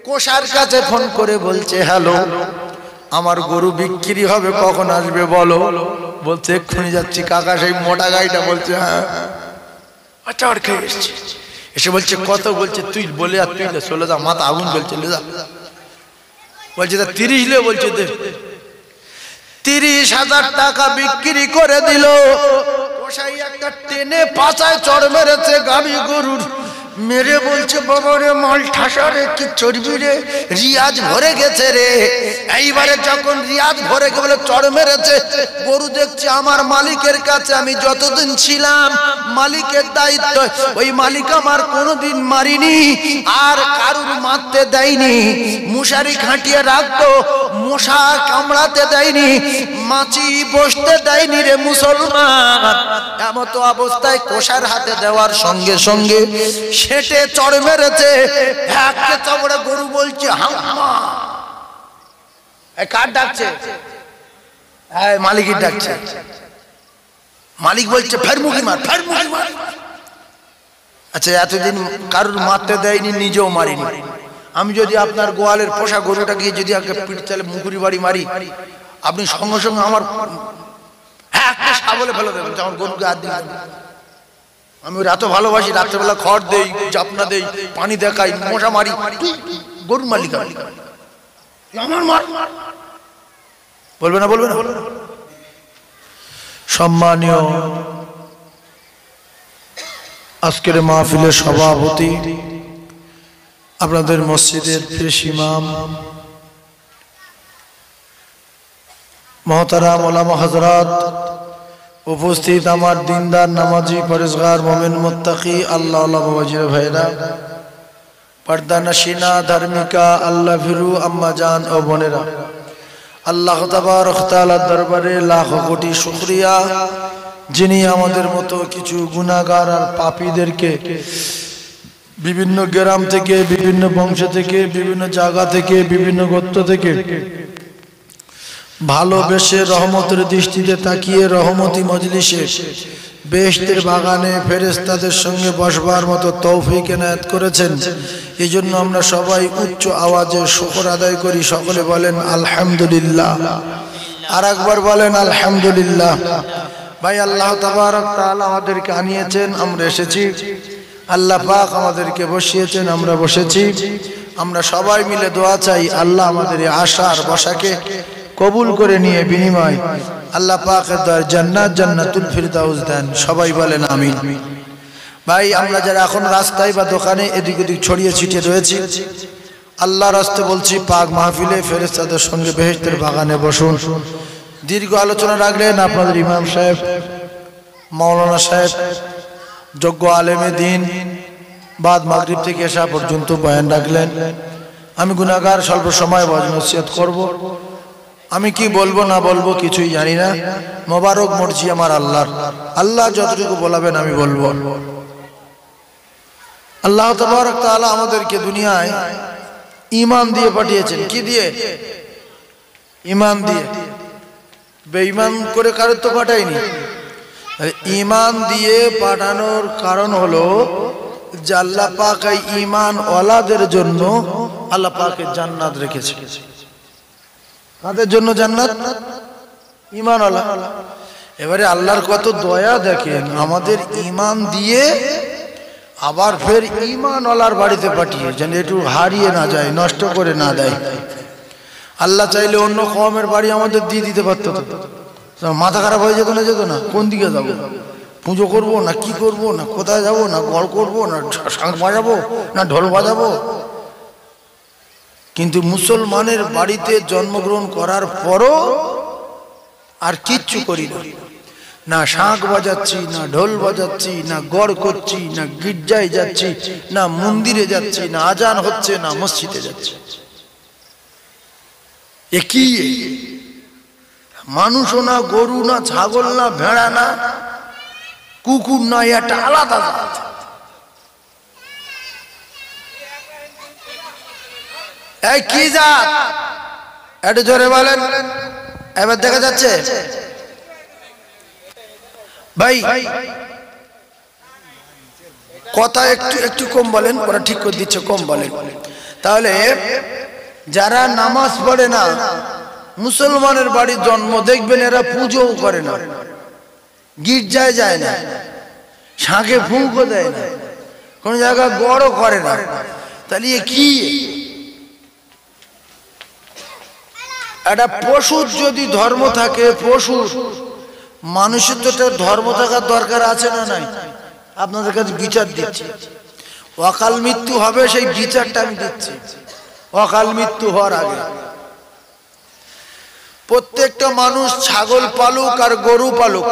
কোষার কাছে ফোন করে বলছে, হ্যালো, আমার গরু বিক্রি হবে, কখন আসবে বলো। বলছে এক্ষুনি যাচ্ছি। কাকা সেই মোটা গাইটা বলছে হ্যাঁ। আচ্ছা, আর খেয়ে এসছি। এসে বলছে কত? বলছে তুই বলে আর তুই চলে যা, মাথা আগুন জ্বলছে, লে যা। বলছে তা 30 লে। বলছে 30,000 টাকা বিক্রি করে দিল। কসাই একটা টেনে পাছায় চড় মেরেছে গাভী গরুর। মেরে বলছে বাবা রে, মাল ঠাসা রে, কি চর্বি রে, রিয়াজ ভরে গেছে রে। এইবারে যখন রিয়াজ ভরে গেলে চড় মেরেছে, গরু দেখছে আমার মালিকের কাছে আমি যতদিন ছিলাম মালিকের দায়িত্ব, ওই মালিক আমার কোনোদিন মারিনি আর কারুর মারতে দেয়নি, মশারি খাটিয়ে রাখতো, মশা কামড়াতে দেয়নি, মাছি বসতে দেয়নি রে মুসলমান। এমতো অবস্থায় কোষার হাতে দেওয়ার সঙ্গে সঙ্গে সেটে চড় মেরেছে। একটা চবড়ে গরু বলছে হাম্মা। কার ডাকছে? হ্যাঁ, মালিকের ডাকছে। মালিক বলছে ফের মুখি মার, ফের মুখি মার। আচ্ছা, এতদিন কারুর মারতে দেয়নি, নিজেও মারিনি। আমি যদি আপনার গোয়ালের পোষা গরুটা গিয়ে যদি আগে পিঠ চালে মুগুরি বাড়ি মারি, আপনি সঙ্গে সঙ্গে আমার একটা সাবলে ফেলে দেবেন, আমার গরুকে হাত দিন। আমি ওর এত ভালোবাসি, রাত্রেবেলা খড় দেই, জাপনা দেই, পানি দেখাই, মশা মারি। গরুর মালিক আমার মার বলবে না, বলবে না। সম্মানীয় আজকের মাহফিলের সভাপতি, আপনাদের মসজিদের পেশ ইমাম মহতারাম ওলামা হযরত, উপস্থিত আমার দিনদার নামাজি পরেজগার মোমেন মুত্তাকি আল্লাহ বাবাজির ভাইরা, পর্দা নশিনা ধার্মিকা আল্লাহ ফিরু আম্মা জান ও বোনেরা, আল্লাহ তাবারক তাআলার দরবারে লাখো কোটি শুকরিয়া, যিনি আমাদের মতো কিছু গুনাহগার আর পাপীদেরকে বিভিন্ন গ্রাম থেকে, বিভিন্ন বংশ থেকে, বিভিন্ন জায়গা থেকে, বিভিন্ন গোত্র থেকে ভালোবেসে রহমতের দৃষ্টিতে তাকিয়ে রহমতি মজলিসে বেহেশতের বাগানে ফেরেশতাদের সঙ্গে বসবার মতো তৌফিক এনায়েত করেছেন। এই জন্য আমরা সবাই উচ্চ আওয়াজে শুকর আদায় করি। সকলে বলেন আলহামদুলিল্লাহ। আর একবার বলেন আলহামদুলিল্লাহ। ভাই, আল্লাহ তাবারক তাআলা আমাদেরকে আনিয়েছেন, আমরা এসেছি। আল্লাহ পাক আমাদেরকে বসিয়েছেন, আমরা বসেছি। আমরা সবাই মিলে দোয়া চাই, আল্লাহ আমাদের এই আশার বসাকে কবুল করে নিয়ে বিনিময় আল্লাহ পাকের দয়ায় জান্নাত, জান্নাতুল ফিরদাউস দেন। সবাই বলেন আমিন। ভাই, আমরা যারা এখন রাস্তায় বা দোকানে এদিক ওদিক ছড়িয়ে ছিটিয়ে রয়েছি, আল্লাহর রাস্তে বলছি, পাক মাহফিলে ফেরেশতাদের সঙ্গে বেহেশতের বাগানে বসুন। দীর্ঘ আলোচনা রাখলেন আপনাদের ইমাম সাহেব, মাওলানা সাহেব, যোগ্য আলেমে দিন, বাদ মাগরিব থেকে এশা পর্যন্ত বয়ান রাখলেন। আমি গুনাহগার, স্বল্প সময় ওয়াজ নসিহত করব। আমি কি বলবো না বলবো কিছুই জানি না। মোবারক মর্জি আমার আল্লাহর। আল্লাহ যতটুকু বলাবেন আমি বলবো। আল্লাহ তাবারক তাআলা আমাদেরকে দুনিয়ায় ঈমান দিয়ে পাঠিয়েছেন। কি দিয়ে? ঈমান দিয়ে। বেঈমান করে কারো তো পাঠায়নি। ঈমান দিয়ে পাঠানোর কারণ হলো যে আল্লাহ পাক এই ঈমান ওয়ালাদের জন্য আল্লাহ পাকের জান্নাত রেখেছে। কাদের জন্য জান্নাত? ঈমান ওয়ালা। এবারে আল্লাহর কত দয়া দেখেন, আমাদের ঈমান দিয়ে আবার ফের ঈমান ওয়ালার বাড়িতে পাঠিয়ে, যেন একটু হারিয়ে না যায়, নষ্ট করে না দেয়। আল্লাহ চাইলে অন্য কওমের বাড়ি আমাদের দিয়ে দিতে পারতো, মাথা খারাপ হয়ে যেত না? যেত না? কোন দিকে যাবো? পুজো করবো না কি করবো, না কোথায় যাবো, না গড় করবো, না শাঁখ বাজাবো, না ঢোল বাজাবো? কিন্তু মুসলমানের বাড়িতে জন্মগ্রহণ করার পরও আর কিচ্ছু করি না, না শাঁখ বাজাচ্ছি, না ঢোল বাজাচ্ছি, না গড় করছি, না গির্জায় যাচ্ছি, না মন্দিরে যাচ্ছি, না আজান হচ্ছে, না মসজিদে যাচ্ছি। এ কি? মানুষও না, গরু না, ছাগল না, ভেড়া না, কুকুর না, এটা আলাদা জাত। এই কি জাত? একটু জোরে বলেন। এবার দেখা যাচ্ছে? ভাই কথা একটু একটু কম বলেন, ওরা ঠিক করে দিচ্ছে, কম বলেন। তাহলে যারা নামাজ পড়ে না, মুসলমানের বাড়ির জন্ম, দেখবেন এরা পুজোও করে না, গির্জায় যায় না, শাঁখে ফুঁকও দেয় না, কোন জায়গায় গড়ও করে না। তাহলে এ কি? একটা পশুর যদি ধর্ম থাকে, পশুর, মানুষের তো একটা ধর্ম থাকার দরকার আছে না নাই? আপনাদের কাছে বিচার দিচ্ছি, অকাল মৃত্যু হবে সেই বিচারটা আমি দিচ্ছি। অকাল মৃত্যু হওয়ার আগে প্রত্যেকটা মানুষ ছাগল পালুক আর গরু পালুক,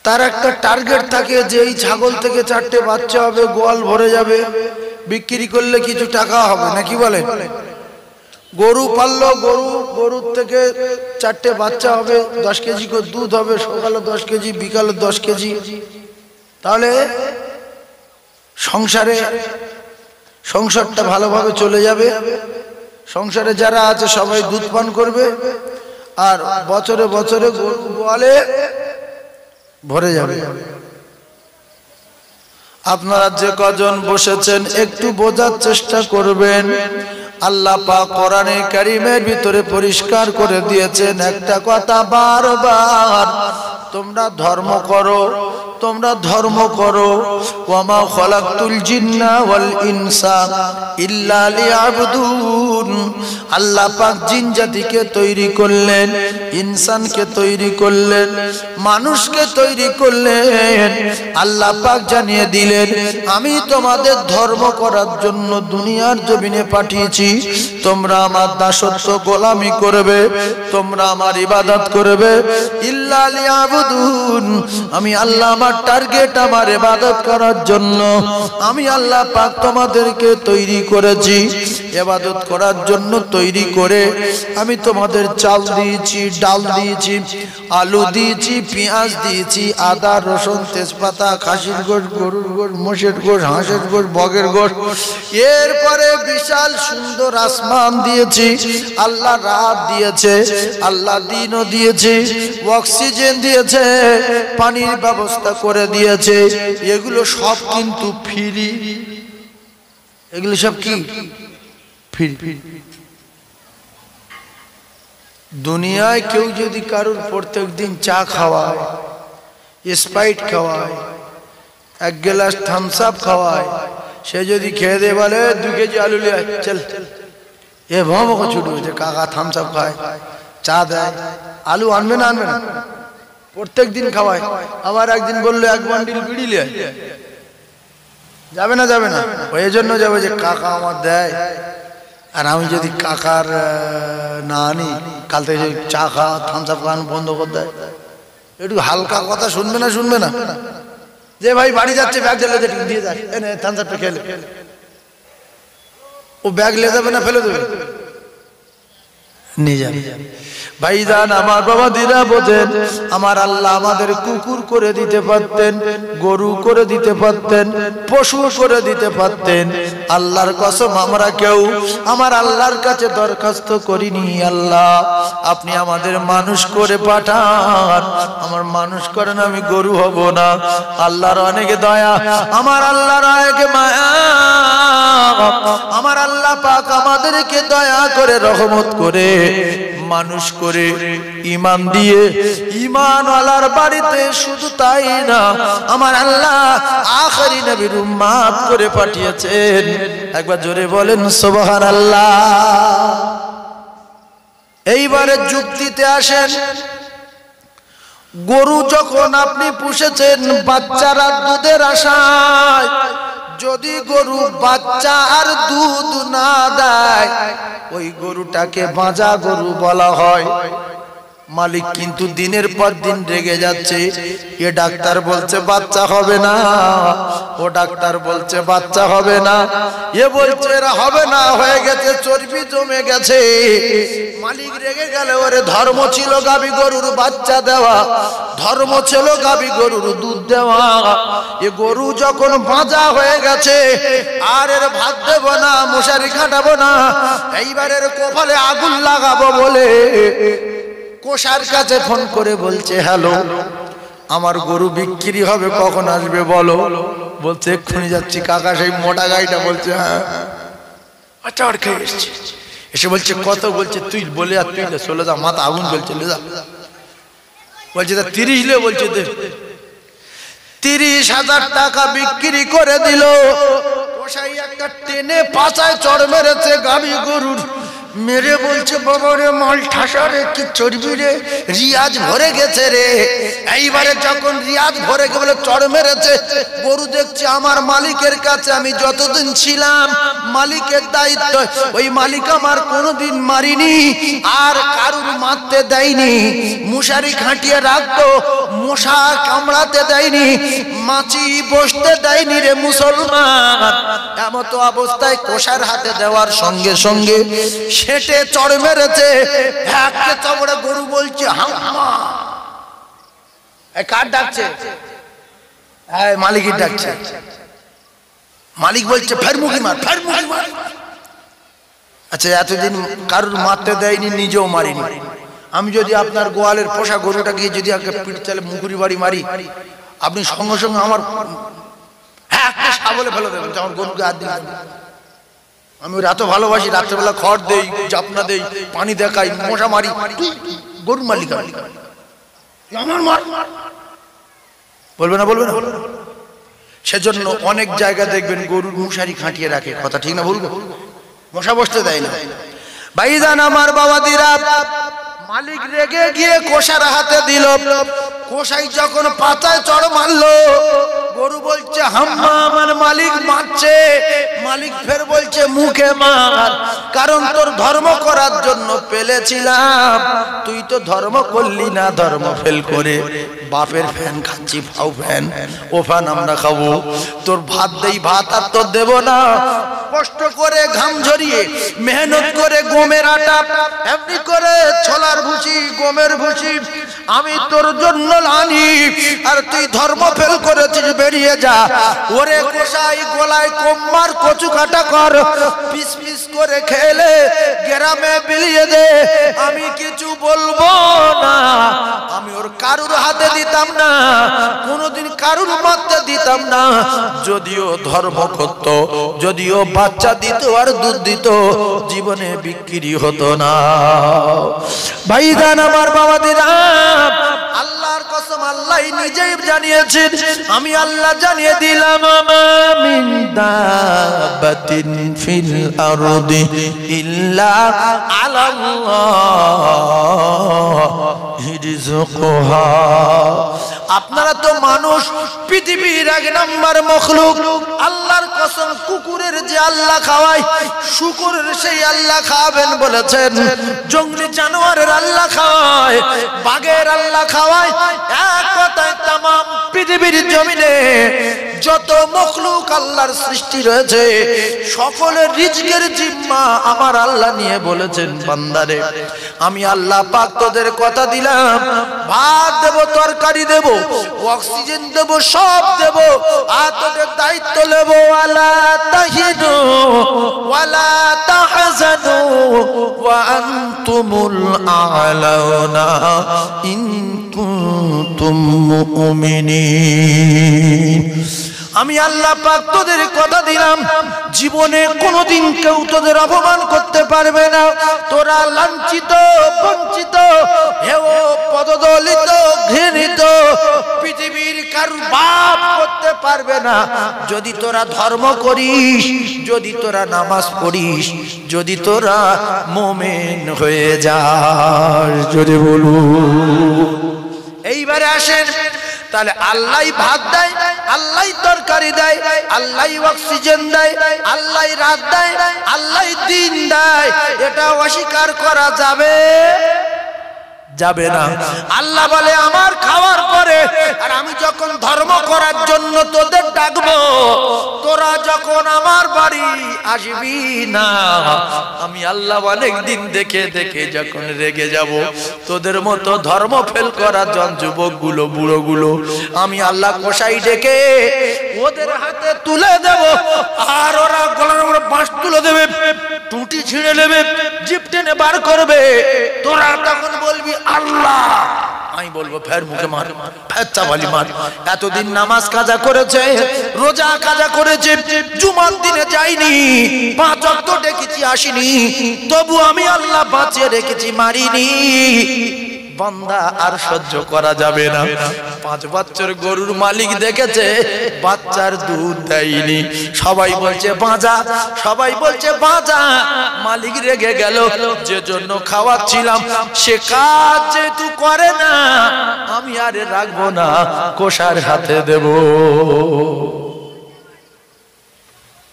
তার একটা টার্গেট থাকে যে এই ছাগল থেকে 4টে বাচ্চা হবে, গোয়াল ভরে যাবে, বিক্রি করলে কিছু টাকা হবে, নাকি বলেন? গরু পাললো, গরুর থেকে 4টে বাচ্চা হবে, 10 কেজি করে দুধ হবে, সকালে 10 কেজি, বিকালে 10 কেজি। তাহলে সংসারটা ভালোভাবে চলে যাবে, সংসারে যারা আছে সবাই দুধ পান করবে, আর বছরে বছরে গরু গোয়ালে ভরে যাবে। আপনারা যে কজন বসেছেন একটু বোঝার চেষ্টা করবেন। আল্লাহ পাক কোরআনে কারীমের ভিতরে পরিষ্কার করে দিয়েছেন একটা কথা বারবার, তোমরা ধর্ম করো, তোমরা ধর্ম করো। ওয়ামা খালাকতুল জিন্না ওয়াল ইনসা ইল্লা লিয়াবুদুন। আল্লাহ পাক জিন জাতিকে তৈরি করলেন, ইনসানকে তৈরি করলেন, মানুষকে তৈরি করলেন। আল্লাহ পাক জানিয়ে দিলেন আমি তোমাদের ধর্ম করার জন্য দুনিয়ার জমিনে পাঠিয়েছি। তোমরা আমার দাসত্ব গোলামি করবে, তোমরা আমার ইবাদত করবে। ইল্লা লিয়াবুদুন, আমি আল্লাহ আমার টার্গেট আমার ইবাদত করার জন্য। আমি আল্লাহ পাক তোমাদেরকে তৈরি করেছি ইবাদত করার জন্য। তৈরি করে আমি তোমাদের চাল দিয়েছি, ডাল দিয়েছি, আলু দিয়েছি, পেঁয়াজ দিয়েছি, আদা, রসুন, তেজপাতা, খাসির গোশ, গরুর গোশ, মোষের গোশ, হাঁসের গোশ, বগের গোশ। এরপরে বিশাল সুন্দর আসমান দিয়েছি, আল্লাহ রাত দিয়েছে, আল্লাহ দিনও দিয়েছে, অক্সিজেন দিয়েছে, পানির ব্যবস্থা করে দিয়েছে। এগুলো সব কিন্তু ফ্রি। এগুলো সব কি ফ্রি? দুনিয়ায় কেউ যদি কারোর প্রত্যেক দিন চা খাওয়ায়, স্প্রাইট খাওয়ায়, 1 গ্লাস থামস আপ খাওয়ায়, সে যদি খেয়ে দে বলে 2 কেজি আলু লিয়ে আয়, চল, এ ভাবো ছুটবে যে কাকা থামস আপ খায়, চা দেয়, আলু আনবে না, আনবে না, প্রত্যেক দিন খাওয়ায়। আবার একদিন বললো 1 বান্ডিল বিড়ি লিয়ে আয়, যাবে না? যাবে না। ওই জন্য যাবে যে কাকা আমার দেয়, আর আমি যদি কাকার না আনি, কাল থেকে চা খাওয়া, থামস আপ খাওয়ানো বন্ধ করে দেয়। একটু হালকা কথা শুনবে না? শুনবে না? যে ভাই বাড়ি যাচ্ছে, ব্যাগ জ্বালে দিয়ে যায়, এনে থামস আপটা খেলে, ও ব্যাগ লে যাবে না, ফেলে দেবে, নিয়ে যাবে। ভাইজান আমার বাবা দিরা বোঝেন, আমার আল্লাহ আমাদের কুকুর করে দিতে পারতেন, গরু করে দিতে পারতেন, পশু করে দিতে পারতেন। আল্লাহর কসম আমরা কেউ আমার আল্লাহর কাছে দরখাস্ত করিনি, আল্লাহ আপনি আমাদের মানুষ করে পাঠান, আমার মানুষ করেন, আমি গরু হব না। আল্লাহর অনেক দয়া, আমার আল্লাহর অনেক মায়া, আমার আল্লাহ পাক আমাদেরকে দয়া করে রহমত করে মানুষ করে ঈমান দিয়ে ঈমানওয়ালার বাড়িতে, শুধু তাই না আমার আল্লাহ আখেরি নবীর উম্মত করে পাঠিয়েছেন। একবার জোরে বলেন সুবহানাল্লাহ। এইবারে যুক্তিতে আসেন, গরু যখন আপনি পুষেছেন বাচ্চারা দুধের আশায়, যদি গরু বাচ্চা আর দুধ না দেয়, ওই গরুটাকে বাঁজা গরু বলা হয়। মালিক কিন্তু দিনের পর দিন রেগে যাচ্ছে, এ ডাক্তার বলছে বাচ্চা হবে না, ও ডাক্তার বলছে বাচ্চা হবে না, এ বলছে এরা হবে না, হয়ে গেছে, চর্বি জমে গেছে। মালিক রেগে গেলে, ওরে ধর্ম ছিল গাভী গরুর বাচ্চা দেওয়া, ধর্ম ছিল গাভী গরুর দুধ দেওয়া। এ গরু যখন বাঁজা হয়ে গেছে, আর এর ভাত দেব না, মশারি খাটাবো না, এইবারের কপালে আগুন লাগাবো বলে কষার কাছে ফোন করে বলছে, হ্যালো আমার গরু বিক্রি হবে, কখন আসবে বলো? বলছে এক্ষুনি যাচ্ছি। কাকা সেই মোটা গাইটা বলছে হ্যাঁ, আচ্ছা আর খেয়ে এসছি। এসে বলছে কত? বলছে তুই বলে আর তুই চলে যা, মাথা আগুন জ্বলছে, লে যা। বলছে তা 30 লে, বলছে দে। 30,000 টাকা বিক্রি করে দিল। কসাই একটা টেনে পাছায় চড় মেরেছে গাবি গরুর, মেরে বলছে বাবা রে মাল ঠাসা রে, কি চর্বি রে, রিয়াজ ভরে গেছে রে। এইবারে যখন রিয়াজ ভরে গে বলে চড় মেরেছে, গরু দেখছে আমার মালিকের কাছে আমি যতদিন ছিলাম মালিকের দায়িত্ব, ওই মালিক আমার কোনোদিন মারিনি আর কারুর মারতে দেয়নি, মশারি খাটিয়ে রাখতো, মশা কামড়াতে দেয়নি, মাছি বসতে দেয়নি রে মুসলমান। এমত অবস্থায় কোষার হাতে দেওয়ার সঙ্গে সঙ্গে সেটে চড় মেরেছে, একে চবড়ে গরু বলছে হাম্মা। কার ডাকছে? মালিকের ডাকছে। মালিক বলছে ফের মুখি মার, ফের মুখি মার। আচ্ছা এতদিন কারুর মারতে দেয়নি, নিজেও মারিনি। আমি যদি আপনার গোয়ালের পোষা গরুটা গিয়ে যদি পিঠ চালে মুগুরি বাড়ি মারি, আপনি সঙ্গে সঙ্গে আমার সাবলে ফেলে দেবেন, আমার গরুকে হাত দিন। আমি ওর এত ভালোবাসি, রাত্রেবেলা খড় দেই, জাপনা দেই, পানি দেখাই, মশা মারি, গরুর মালিক আমার মার বলবে না? বলবে না? সেজন্য অনেক জায়গা দেখবেন গরুর মশারি খাটিয়ে রাখে, কথা ঠিক না বলবো? মশা বসতে দেয় না। ভাইজান আমার বাবাদিরা, মালিক রেগে গিয়ে কোষার হাতে দিল। কোষাই যখন পাতায় চড় মারলো, গরু বলছে হাম্মা, আমার মালিক মারছে। মালিক ফের বলছে মুখে মার, কারণ তোর ধর্ম করার জন্য পেলেছিলাম, তুই তো ধর্ম করলি না, ধর্ম ফেল করে বাপের ফ্যান খাচ্ছি, ফাও ফ্যান, ও ফ্যান আমরা খাবো, তোর ভাত দেই, ভাত আর তোর দেব না। কষ্ট করে ঘাম ঝরিয়ে মেহনত করে গমের আটা, এমনি করে ছোলার ভুসি, গমের ভুসি আমি তোর জন্য আনি, আর তুই ধর্ম ফেল করেছিস, বেরিয়ে যা। ওরে কোষাই গলায় কোম্মার কচু কাটা কর, পিস পিস করে খেলে গ্রামে বিলিয়ে দে, আমি কিছু বলবো না। আমি ওর কারুর হাতে দিতাম না, কোনোদিন কারুর মারতে দিতাম না। যদিও ধর্ম করত, যদিও বাচ্চা দিত আর দুধ দিত, জীবনে বিক্রি হতো না। ভাইজান আমার বাবাদিরা, আল্লাহর কসম, আল্লাহ নিজেই জানিয়েছেন, আমি আল্লাহ জানিয়ে দিলাম, মিন দাবাতিন ফিল আরদি ইল্লা আলাল্লাহি রিজকুহা। আপনারা তো মানুষ, পৃথিবীর 1 নাম্বার মখলুক। আল্লাহর কসম, কুকুরের যে আল্লাহ খাওয়ায়, শুকুরের সেই আল্লাহ খাওয়াবেন বলেছেন। জঙ্গলি জানোয়ারের আল্লাহ খাওয়ায়, বাঘের আল্লাহ খাওয়ায়। এক কথায় তামাম পৃথিবীর জমিনে যত মখলুক আল্লাহর সৃষ্টি রয়েছে, সকলের রিজকের জিম্মা আমার আল্লাহ নিয়ে বলেছেন, বান্দারে আমি আল্লাহ পাক তোদের কথা দিলাম, ভাত দেব, তরকারি দেব, অক্সিজেন দেব, সব দেব, আর তোদের দায়িত্ব নেব। ওয়ালা তাহিনু ওয়ালা তাহজানু ওয়া আনতুমুল আ'লাউনা ইন কুনতুম মুমিনিন। আমি আল্লাহ পাক তোদের কথা দিলাম, জীবনে কোনোদিন কেউ তোদের অপমান করতে পারবে না। তোরা লাঞ্ছিত, বঞ্চিত, হেয়, পদদলিত, ঘৃণিত, পৃথিবীর কারু বাপ করতে পারবে না। যদি তোরা ধর্ম করিস, যদি তোরা নামাজ পড়িস, যদি তোরা মুমিন হয়ে যাস। যদি বলু এইবারে আসেন, তাহলে আল্লাহই ভাত দেয়, আল্লাহই তরকারি দেয়, আল্লাহই অক্সিজেন দেয়, আল্লাহই রাত দেয়, আল্লাহই দিন দেয়, এটা অস্বীকার করা যাবে? যাবে না। আল্লাহ বলে আমার খাওয়ার পরে, আর আমি যখন ধর্ম করার জন্য তোদের ডাকবো, তোরা যখন আমার বাড়ি আসবি না, আমি আল্লাহ অনেকদিন দেখে দেখে যখন রেগে যাব, তোদের মতো ধর্ম ফেল করা জন যুবক গুলো, বুড়ো গুলো, আমি আল্লাহ কসাই ডেকে ওদের হাতে তুলে দেব, আর ওরা গলার উপরে বাঁশ তুলে দেবে, টুটি ছিঁড়ে নেবে, জিপ টেনে বার করবে। তোরা তখন বলবি আল্লাহ আমি বলবো ফের মুখে মার, ফের চাবালি মার। এতদিন নামাজ কাজা করেছে, রোজা কাজা করেছে, জুমার দিনে যাইনি, 5 ওয়াক্ত ডেকেছি আসিনি, তবু আমি আল্লাহ বাঁচিয়ে রেখেছি, মারিনি। বান্দা আর সহ্য করা যাবে না। 5 বছর গরুর মালিক দেখেছে বাচ্চার দুধ দেয়নি, সবাই বলছে বাঁচা, সবাই বলছে বাঁচা। মালিক রেগে গেল, যে জন্য খাওয়াচ্ছিলাম সে কাজ যেহেতু করে না, আমি আর রাখবো না, কষার হাতে দেব।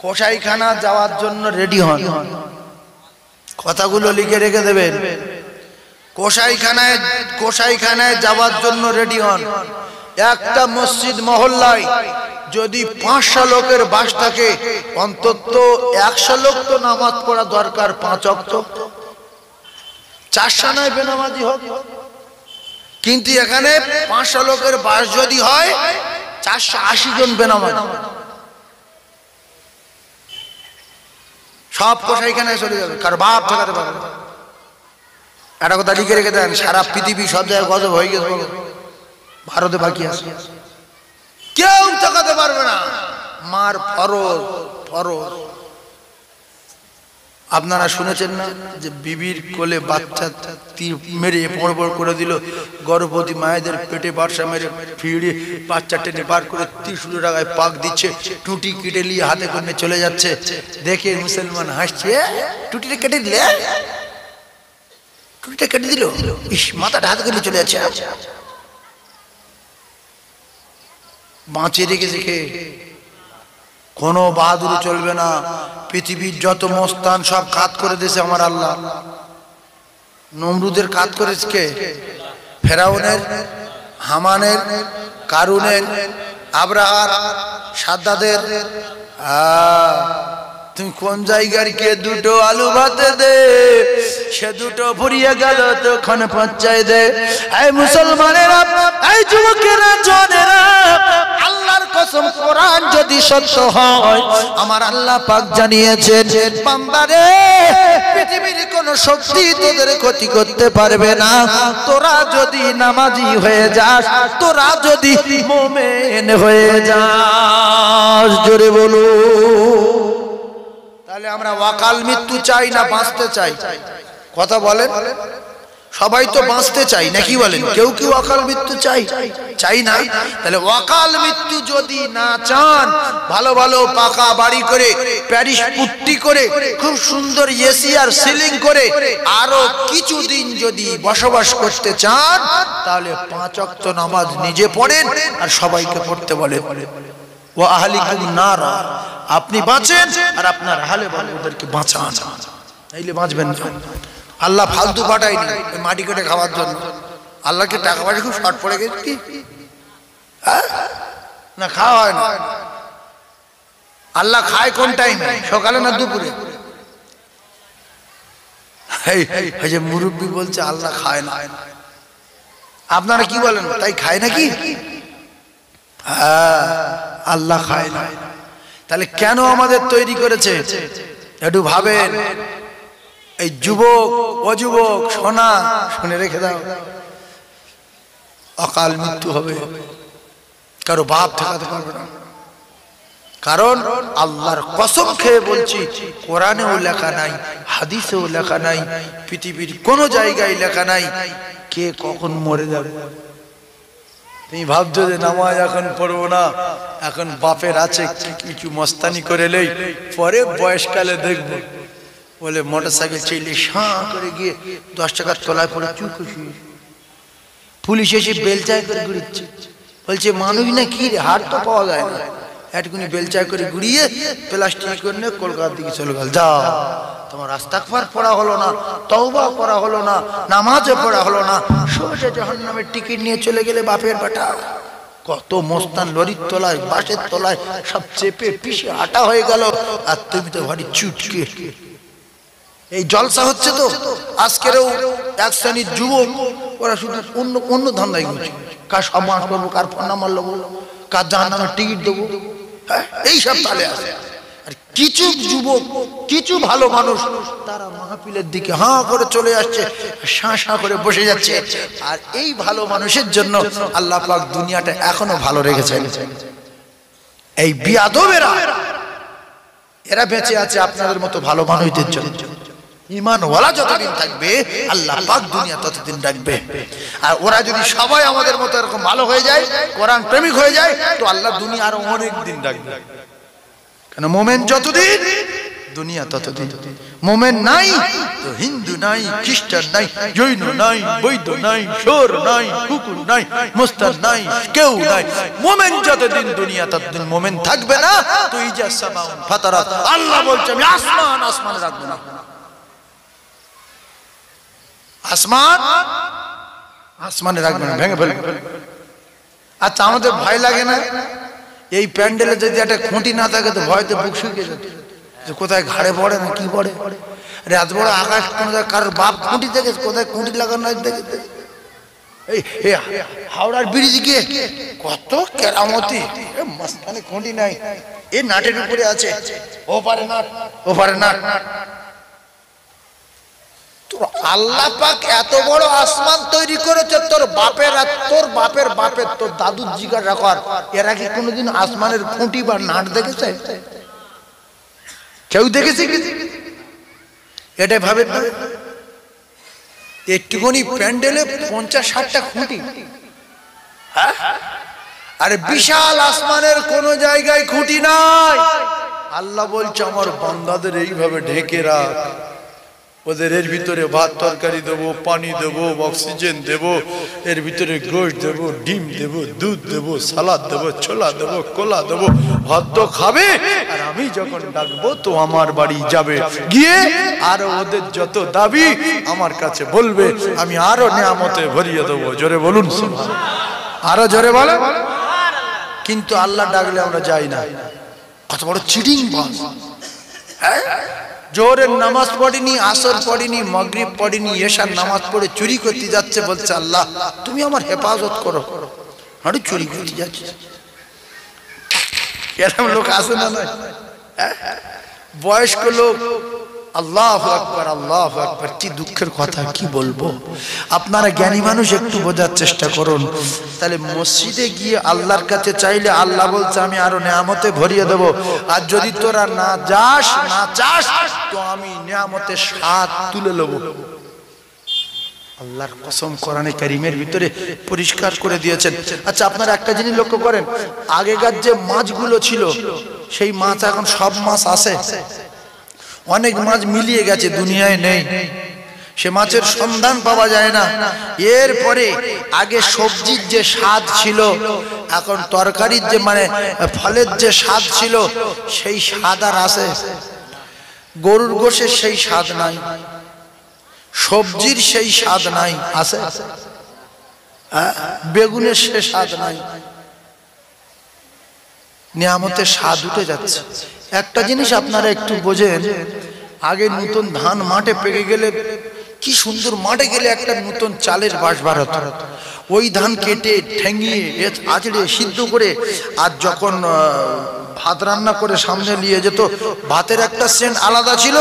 কষাইখানা যাওয়ার জন্য রেডি হন, কথাগুলো লিখে রেখে দেবেন। কষাইখানায় যাওয়ার জন্য রেডি হন। একটা মসজিদ মহল্লায় যদি 500 লোকের বাস থাকে, অন্তত 100 লোক তো নামাজ পড়া দরকার, 5 ওয়াক্ত। 400 নয় বেনামাজি হোক, কিন্তু এখানে 500 লোকের বাস যদি হয়, 480 জন বেনামাজি। সব কষাইখানায় চলে যাবে, কার বাপ ঠেকাতে পারবে না। একটা কথা লিখে রেখে দেন, সারা পৃথিবী সব জায়গায় গজব হয়ে গেছে, ভারতে বাকি আছে, কেউ ঠেকাতে পারবে না। মার ফরজ, ফরজ। আপনারা শুনেছেন না যে বিবির কোলে বাচ্চা তীর মেরে পড় করে দিল, গর্ভবতী মায়েদের পেটে বার্ষা মেরে ফিরে বাচ্চা টেনে বার করে 30 টাকায় পাক দিচ্ছে, টুটি কেটে নিয়ে হাতে করে চলে যাচ্ছে। দেখে মুসলমান হাসছে, টুটিটা কেটে দিলে, টুটিটা কেটে দিল, ইস মাথাটা হাতে করে চলে যাচ্ছে। বাঁচিয়ে রেখেছে কে? কোনো বাহাদুরি চলবে না। পৃথিবীর যত মস্তান সব কাত করে দিয়েছে আমার আল্লাহ। নমরুদের কাত করেছে কে? ফেরাউনের, হামানের, কারুনের, আব্রাহার, সাদ্দাদের। তুমি কোন জায়গার কে? দুটো আলু ভাতে দে, সে দুটো ফুরিয়ে গেল তখন পঞ্চায় দে। এই মুসলমানেরা, এই যুবকেরা, জনেরা, আল্লাহর কসম, কোরআন যদি সত্য হয়, আমার আল্লাহ পাক জানিয়েছেন, বান্দারে পৃথিবীর কোন শক্তি তোদের ক্ষতি করতে পারবে না। তোরা যদি নামাজি হয়ে যাস, তোরা যদি মুমিন হয়ে যাস, জোরে বলো। তাহলে আমরা ওয়াকাল মৃত্যু চাই না বাঁচতে চাই? কথা বলেন। সবাই তো বাঁচতে চাই নাকি বলেন? কেউ কি ওয়াকাল মৃত্যু চাই? চাই না। তাহলে ওয়াকাল মৃত্যু যদি না চান, ভালো ভালো পাকা বাড়ি করে, প্যারিস পুট্টি করে, খুব সুন্দর এসি আর সিলিং করে আরো কিছুদিন যদি বসবাস করতে চান, তাহলে 5 ওয়াক্ত নামাজ নিজে পড়েন আর সবাইকে পড়তে বলেন। ওয়া আহলিকুম নার, আপনি বাঁচেন আর আপনার আহলে ওদেরকে বাঁচান, নাইলে বাঁচবেন না। আল্লাহ ফালতু পাঠায়নি মাটি কেটে খাওয়ার জন্য। আল্লাহকে টাকা পয়সা খুব শর্ট পড়ে গেছে কি না? খাওয়া হয় না। আল্লাহ খায় কোন টাইমে? সকালে না দুপুরে? এই যে মুরব্বী বলছে আল্লাহ খায় না, আপনারা কি বলেন? তাই খায় নাকি? হ্যাঁ, আল্লাহ খায় না। তাহলে কেন আমাদের তৈরি করেছে? একটু ভাবেন। এই যুবক, অযুবক, সোনা, শুনে রেখে দাও, অকাল মৃত্যু হবে, কারো বাপ ঠেকাতে পারবে না। কারণ আল্লাহর কসম খেয়ে বলছি, কোরআনেও লেখা নাই, হাদিসেও লেখা নাই, পৃথিবীর কোন জায়গায় লেখা নাই কে কখন মরে যাবে। তুমি ভাবছো যে নামাজ এখন পড়বো না, এখন বাপের আছে কিছু মস্তানি করে লই, পরে বয়সকালে দেখবো। বলে মোটরসাইকেল চাইলে সাঁ করে গিয়ে 10 টাকার তলায় পড়ে চুপ খুশি, পুলিশ এসে বেলচায় করে ঘুরিচ্ছে। বলছে মানুষ না কি রে, হাট তো পাওয়া যায় না, একটুকুনি বেলচায় করে ঘুরিয়ে প্লাস্টিক করে নিয়ে কলকাতার দিকে চলে গেল। যাও, তোমার ইস্তেগফার পড়া হলো না, তওবা করা হলো না, নামাজও পড়া হলো না, সোজা জাহান্নামের টিকিট নিয়ে চলে গেলে বাপের বেটা। কত মস্তান লরির তলায়, বাসের তলায় সব চেপে পিষে হাঁটা হয়ে গেল, আর তুমি তো ভারী চুটকে। এই জলসা হচ্ছে তো আজকেরও এক শ্রেণীর যুবক, ওরা শুধু অন্য ধান্দায় ঘুরছে। কার সম্মান করবো, কার ফোন নাম্বার নেবো, কার জাহান্নামের টিকিট দেবো, হ্যাঁ, এইসব তালে আছে। আর কিছু যুবক, কিছু ভালো মানুষ তারা মাহফিলের দিকে হাঁ করে চলে আসছে, শাঁ শাঁ করে বসে যাচ্ছে। আর এই ভালো মানুষের জন্য আল্লাহ পাক দুনিয়াটা এখনো ভালো রেখেছেন। এই বিয়াদবেরা এরা বেঁচে আছে আপনাদের মতো ভালো মানুষদের জন্য। ঈমানওয়ালা যতদিন থাকবে আল্লাহ পাক দুনিয়া ততদিন রাখবে। আর ওরা যদি সবাই আমাদের মতো এরকম ভালো হয়ে যায়, কোরআন প্রেমিক হয়ে যায়, তো আল্লাহ দুনিয়া আরো অনেক দিন রাখবে। কেন মোমেন যতদিন দুনিয়া ততদিন। মোমেন নাই তো হিন্দু নাই, খ্রিস্টান নাই, জৈন নাই, বৌদ্ধ নাই, শোর নাই, কুকুর নাই, মুস্তান নাই, কেউ নাই। মোমেন যতদিন দুনিয়া ততদিন। মোমেন থাকবে না তো ইজা সামাউন ফাতারাত, আল্লাহ বলছে আমি আসমান আসমানে রাখবো না। আসমান আসমানে রাখবে না, ভেঙে ফেলবে। আচ্ছা আমাদের ভয় লাগে না? এই প্যান্ডেলে যদি একটা খুঁটি না থাকে তো ভয়তে বুক শুকিয়ে যেত, যে কোথায় ঘাড়ে পড়ে না কি পড়ে। এত বড় আকাশ, কোন কারোর বাপ খুঁটি দেখে কোথায় খুঁটি লাগানো দেখে। এই হাওড়ার ব্রিজ গিয়ে কত কেরামতি, মাঝখানে খুঁটি নাই, এ নাটের উপরে আছে, ও পারে নাট, ও পারে নাট। আল্লাহ পাক এত বড় আসমান তৈরি করেছে, তোর বাপের আর তোর বাপের বাপের তোর দাদুর জিজ্ঞাসা কর, এরা কি কোনোদিন আসমানের খুঁটি বা নাট দেখেছে? কেউ দেখেছে? এটাই ভাবে না, একটুখানি প্যান্ডেলে 50-60টা খুঁটি, আরে বিশাল আসমানের কোন জায়গায় খুঁটি নাই। আল্লাহ বলছে আমার বান্দাদের এইভাবে ঢেকে রাখ, ওদের এর ভিতরে ভাত তরকারি দেবো, পানি দেবো, অক্সিজেন দেবো, এর ভিতরে গোশত দেবো, ডিম দেবো, দুধ দেবো, সালাদ দেবো, ছোলা দেবো, কোলা দেবো, ভাত খাবে। আর আমি যখন ডাকবো তো আমার বাড়ি যাবে, গিয়ে আরো ওদের যত দাবি আমার কাছে বলবে, আমি আরো নিয়ামতে ভরিয়ে দেবো। জোরে বলুন, আরো জোরে বলে। কিন্তু আল্লাহ ডাকলে আমরা যাই না। কত বড় চিটিং বাস! জোহরের নামাজ পড়িনি, আসর পড়িনি, মাগরিব পড়িনি, এশার নামাজ পড়ে চুরি করতে যাচ্ছে, বলছে আল্লাহ তুমি আমার হেফাজত করো, আরে চুরি করতে যাচ্ছে। এরকম লোক আছে না? বয়স্ক লোক, আল্লাহু আকবার, আল্লাহু আকবার। কি দুঃখের কথা, কি বলবো। আপনারা জ্ঞানী মানুষ একটু বোঝার চেষ্টা করুন। তাহলে মসজিদে গিয়ে আল্লাহর কাছে চাইলে আল্লাহ বলছে আমি আরো নিয়ামতে ভরিয়ে দেবো। আর যদি তোরা না যাস, না চাস, তো আমি নিয়ামতের স্বাদ তুলে নেব। আল্লাহর কসম কোরআনে কারীমের ভিতরে পরিষ্কার করে দিয়েছেন। আচ্ছা আপনারা একটা জিনিস লক্ষ্য করেন, আগেকার যে মাছগুলো ছিল সেই মাছ এখন সব মাছ আছে? অনেক মাছ মিলিয়ে গেছে, দুনিয়ায় নেই, সে মাছের সন্ধান পাওয়া যায় না। এরপরে আগে সবজির যে স্বাদ ছিল, এখন তরকারির যে মানে ফলের যে স্বাদ ছিল সেই স্বাদ আর আছে? গরুর গোশের সেই স্বাদ নাই, সবজির সেই স্বাদ নাই, আছে? বেগুনের সে স্বাদ নাই, নিয়ামতের স্বাদ উঠে যাচ্ছে। একটা জিনিস আপনারা একটু বোঝেন, আগে নতুন ধান মাঠে পেকে গেলে কি সুন্দর, মাঠে গেলে একটা নতুন চালের বাস বার হতো। ওই ধান কেটে ঠেঙিয়ে আঁচড়ে সিদ্ধ করে আর যখন ভাত রান্না করে সামনে নিয়ে যেত, ভাতের একটা সেন্ট আলাদা ছিল,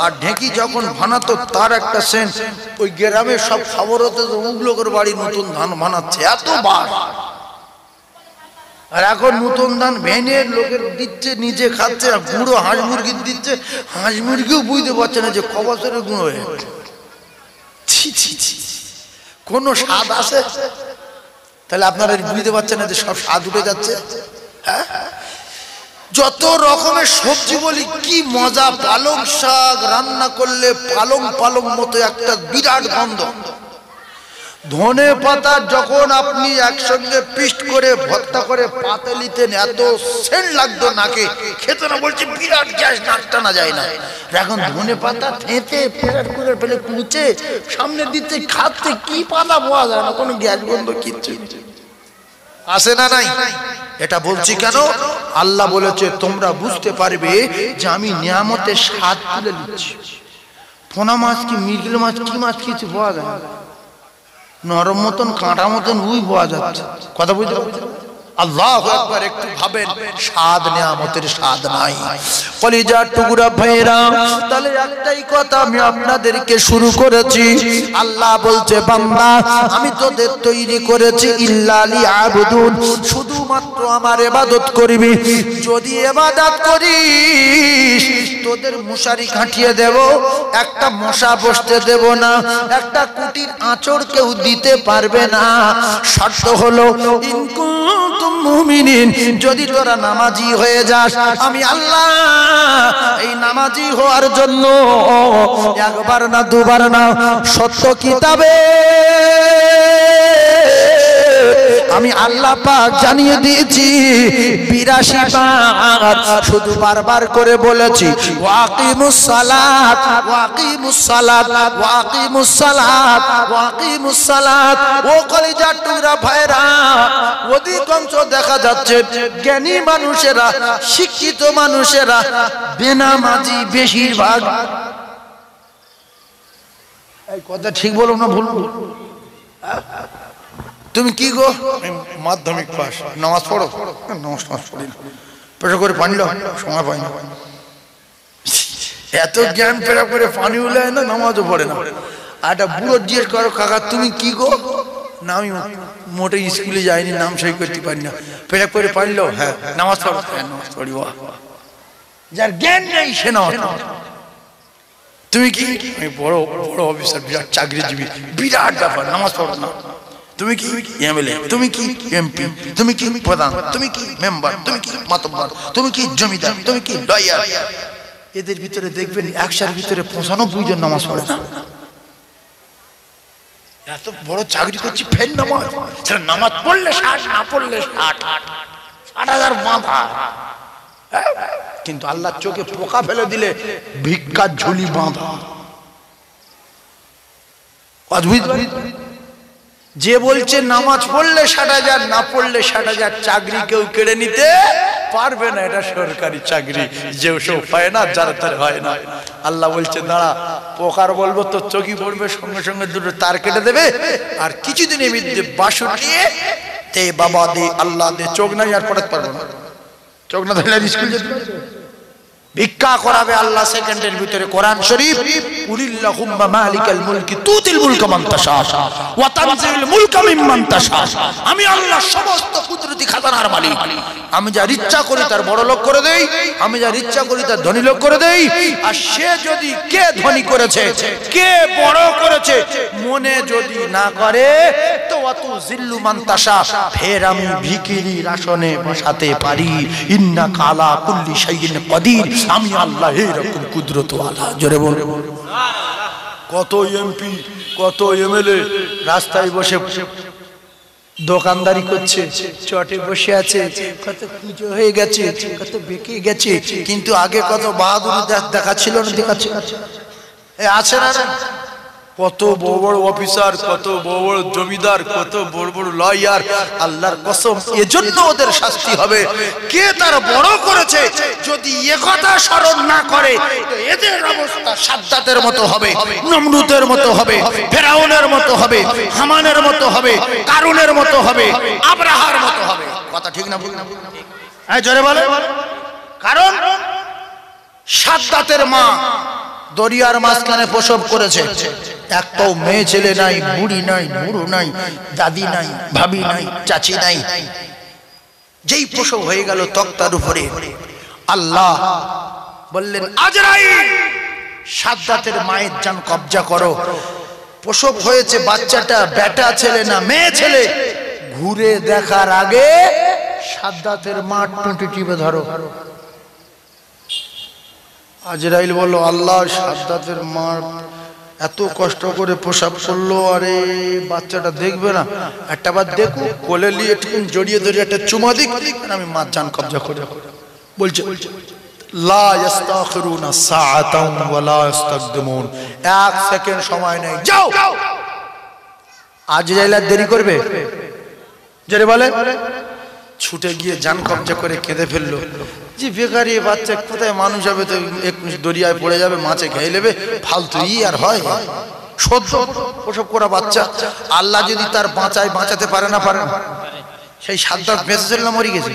আর ঢেঁকি যখন বানাতো তার একটা সেন্ট। ওই গ্রামে সব খবর হতো উগলো করে বাড়ি নতুন ধান বানাচ্ছে, এত বাস। আর এখন নতুন ধান ভেঙে লোকের দিচ্ছে, নিজে খাচ্ছে, গুঁড়ো হাঁস মুরগির দিচ্ছে, হাঁস মুরগিও বুঝতে পারছে না যে ক বছরের গুঁড়ো হয়ে। কোন স্বাদ আছে? তাহলে আপনারা বুঝতে পারছেন না যে সব স্বাদ উঠে যাচ্ছে। হ্যাঁ, যত রকমের সবজি বলি কি মজা, পালং শাক রান্না করলে পালং পালং মতো একটা বিরাট গন্ধ। ধনে পাতা যখন আপনি একসঙ্গে পিস্ট করে ভর্তা করে পাতে নিতেন, এত সেন্ট লাগতো নাকে, খেতে না বলছে বিরাট গ্যাস, নাক টানা যায় না। এখন ধনে পাতা থেঁতে ফেরাট করে ফেলে কুচে সামনে দিতে, খাচ্ছে কি পাতা পাওয়া যায় না, কোনো গ্যাস গন্ধ কিচ্ছু আসে না। নাই এটা বলছি কেন? আল্লাহ বলেছে তোমরা বুঝতে পারবে যে আমি নিয়ামতের স্বাদ তুলে দিচ্ছি। পোনা মাছ কি, মৃগেল মাছ কি, মাছ কিছু পাওয়া যায়, নরম মতন কাঁটা মতন উই পাওয়া যাচ্ছে। কথা বুঝতে পারছি? আল্লাহু আকবার। একটু ভাবেন, স্বাদ নিয়ামতের স্বাদ নাই। কলিজার টুকরা ভাইরা, তাহলে একটাই কথা আমি আপনাদেরকে শুরু করেছি। আল্লাহ বলছে, বান্দা আমি তোদের তৈরি করেছি ইল্লা লিয়াবুদুন, শুধুমাত্র আমার ইবাদত করবি। যদি ইবাদত করিস তোদের মশারি খাটিয়ে দেব, একটা মশা বসতে দেব না, একটা কুটির আঁচড় কেউ দিতে পারবে না। শর্ত হলো ইন কুনতুম মুমিনিন, যদি তোরা নামাজি হয়ে যাস, আমি আল্লাহ এই নামাজি হওয়ার জন্য একবার না দুবার না, সত্য কিতাবে আমি আল্লাহ পাক জানিয়ে দিয়েছি 82 বার শুধু বারবার করে বলেছি ওয়াকিমুস সালাত ওয়াকিমুস সালাত ওয়াকিমুস সালাত ওয়াকিমুস সালাত। ও কলিজার টুকরা ভাইরা, অধিকাংশ দেখা যাচ্ছে জ্ঞানী মানুষেরা, শিক্ষিত মানুষেরা বেনামাজি বেশিরভাগ। এই কথা ঠিক বলো না ভুল? তুমি কি গো? মাধ্যমিক পাস, নামাজ পড়ো? নামাজ পড়ি না, পেশা করে পানি দাও, সময় পাই না। এত জ্ঞান পেরা করে পানি উলায় না, নামাজও পড়ে না। আর একটা বুড়ো জিজ্ঞেস করো, কাকা তুমি কি গো? না আমি মোটে স্কুলে যাইনি, নাম সই করতে পারি না, পেশা করে পানি দাও। হ্যাঁ নামাজ পড়ো? হ্যাঁ নামাজ পড়ি। যার জ্ঞান নেই সে নামাজ। তুমি কি? আমি বড় বড় অফিসার, বিরাট চাকরিজীবী, বিরাট ব্যাপার, নামাজ পড়ো না। তুমি কি এমএলএ? তুমি কি এমপি? তুমি কি প্রধান? তুমি কি মেম্বার? তুমি কি মাতব্বর? তুমি কি জমিদার? তুমি কি লয়ার? এদের ভিতরে দেখবেন 100-র ভিতরে 95 জন নামাজ পড়ে না। এত বড় চাকরি করছি, ফের নামাজ? সেটা নামাজ পড়লে 60, না পড়লে 60,000 বাঁধা। কিন্তু আল্লাহর চোখে পোকা ফেলে দিলে ভিক্ষার ঝুলি বাঁধা। যে বলছে নামাজ পড়লে 60,000, না পড়লে 60,000, চাকরি কেউ কেড়ে নিতে পারবে না। এটা সরকারি চাকরি, যে সব হয় না, যারা তার হয় না। আল্লাহ বলছে দাঁড়া, পোকার বলবো তোর চোখই পড়বে, সঙ্গে সঙ্গে দুটো তার কেটে দেবে। আর কিছুদিনের মধ্যে বাসন নিয়ে দে বাবা দে, আল্লাহ দে, চোখ নাই আর পড়াতে পারবো না। চোখ না ধরলে স্কুল যেতে ভিক্ষা করাবে আল্লাহ সেকেন্ডের ভিতরে। কোরআন শরীফ, কুলিল্লাহুম্মা মালিকাল মুলকি তুতিল মুলকা মান তাশা ওয়া তানজিলুল মুলকা মিম্মান তাশা। আমি আল্লাহ সমস্ত কুদরতি খাজানার মালিক। আমি যার ইচ্ছা করি তার বড় লোক করে দেই, আমি যার ইচ্ছা করি তার ধনী লোক করে দেই। আর সে যদি কে ধনী করেছে, কে বড় করেছে মনে যদি না করে, তো ওয়াতু জিল্লু মান তাশা, ফের আমি ভিখিরির আসনে বসাতে পারি। ইন্নাকা আলা কুল্লি শাইইন কাদির, আমি আল্লাহ এরকম কুদরত ওয়ালা। জোরে বল সুবহানাল্লাহ। কত এমপি, কত এমএলএ রাস্তায় বসে দোকানদারি করছে, চটে বসে আছে, কত পুজো হয়ে গেছে, কত বেঁকে গেছে, কিন্তু আগে কত বাহাদুরি দেখাচ্ছিল না? দেখাচ্ছে আছে না? কত বড় বড় অফিসার, কত বড় বড় জমিদার, কত বড় বড় লয়ার। আল্লাহর কসম, এজন্য ওদের শাস্তি হবে। কে তার বড় করেছে যদি একথা স্মরণ না করে, তো এদের অবস্থা সাদ্দাতের মতো হবে, নমরুদের মতো হবে, ফেরাউনের মতো হবে, হামানের মতো হবে, কারুনের মতো হবে, আব্রাহার মতো হবে। কথা ঠিক না ভুল? হ্যাঁ জোরে বলে। কারণ সাদ্দাতের মা দরিয়ার মাঝখানে প্রসব করেছে, একটাও মেয়ে ছেলে নাই, বুড়ি নাই, বুড়ো নাই, দাদি নাই, ভাবি নাই, চাচি নাই। যেই প্রসব হয়ে গেল তক্তার উপরে, আল্লাহ বললেন আজরাইল সাদ্দাতের মায়ের জান কবজা করো। প্রসব হয়েছে, বাচ্চাটা বেটা ছেলে না মেয়ে ছেলে, ঘুরে দেখার আগে সাদ্দাতের মা টুটি টিপে ধরো। আজরাইল বলল আল্লাহ, সাদ্দাতের মা এত কষ্ট করে প্রসব করলো, আরে বাচ্চাটা দেখবে না? একটা বার দেখো, কোলে নিয়ে জড়িয়ে ধরে একটা চুমা দিক, আমি মার জান কবজা করে। বলছে লা ইস্তাখিরুনা সাআতান ওয়া লা ইস্তাকদিমুন, এক সেকেন্ড সময় নেই, যাও। আজরাইল আর দেরি করবে? জোরে বলে। ছুটে গিয়ে জান কবজা করে কেঁদে ফেললো, যে বেকারি বাচ্চা, কোথায় মানুষ হবে, তো দরিয়ায় পড়ে যাবে, মাছে খেয়ে নেবে, ফালতু ই আর হয়। সদ্য প্রসব করা বাচ্চা, আল্লাহ যদি তার বাঁচাতে পারে না? পারে না? সেই সাদ্দাত বেঁচে ছিল না মরে গেছে?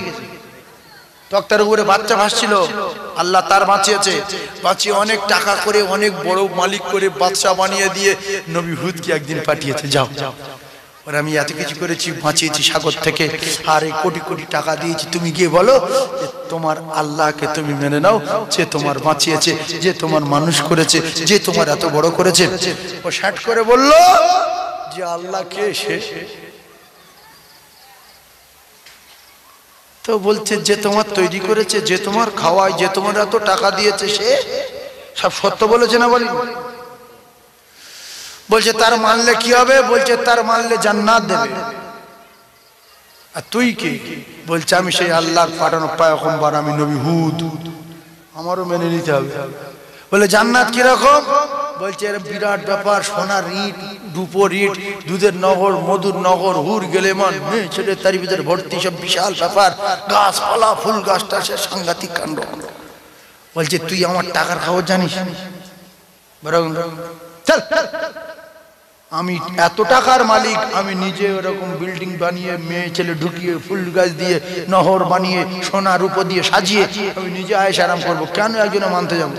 তক্তার উপরে বাচ্চা ভাসছিল, আল্লাহ তার বাঁচিয়েছে, বাঁচিয়ে অনেক টাকা করে অনেক বড় মালিক করে বাদশা বানিয়ে দিয়ে নবী হুদকে একদিন পাঠিয়েছে, যাও ওরা আমি এত কিছু করেছি, বাঁচিয়েছি সাগর থেকে, আর এই কোটি কোটি টাকা দিয়েছি, তুমি গিয়ে বলো যে তোমার আল্লাহকে তুমি মেনে নাও, যে তোমার বাঁচিয়েছে, যে তোমার মানুষ করেছে, যে তোমার এত বড় করেছে। ও শাট করে বলল যে আল্লাহ কে সে? তো বলছে যে তোমার তৈরি করেছে, যে তোমার খাওয়ায়, যে তোমার এত টাকা দিয়েছে, সে সব সত্য বলেছে না বলি? বলছে তার মানলে কি হবে? বলছে তার মানলে জান্নাত দেবে। আর তুই কি? বলছে আমি সেই আল্লাহর পাঠানো পয়গম্বর, আমি নবী হুদ, আমারও মেনে নিতে হবে। বলে জান্নাত কিরকম? বলছে এর বিরাট ব্যাপার, সোনার ইট, রূপোর ইট, দুধের নগর, মধুর নগর, হুর গেলেমান, মেয়ে ছেলে তার ভিতরে ভর্তি, সব বিশাল ব্যাপার, গাছপালা, ফুল গাছটা, সে সাংঘাতিক কাণ্ড। বলছে তুই আমার টাকার খবর জানিস? বরং চল, আমি এত টাকার মালিক, আমি নিজে ওরকম বিল্ডিং বানিয়ে, মেয়ে ছেলে ঢুকিয়ে, ফুল গাছ দিয়ে, নহর বানিয়ে, সোনা রূপো দিয়ে সাজিয়ে আমি নিজে আয়েশ আরাম করবো, কেন একজনে মানতে যাবো?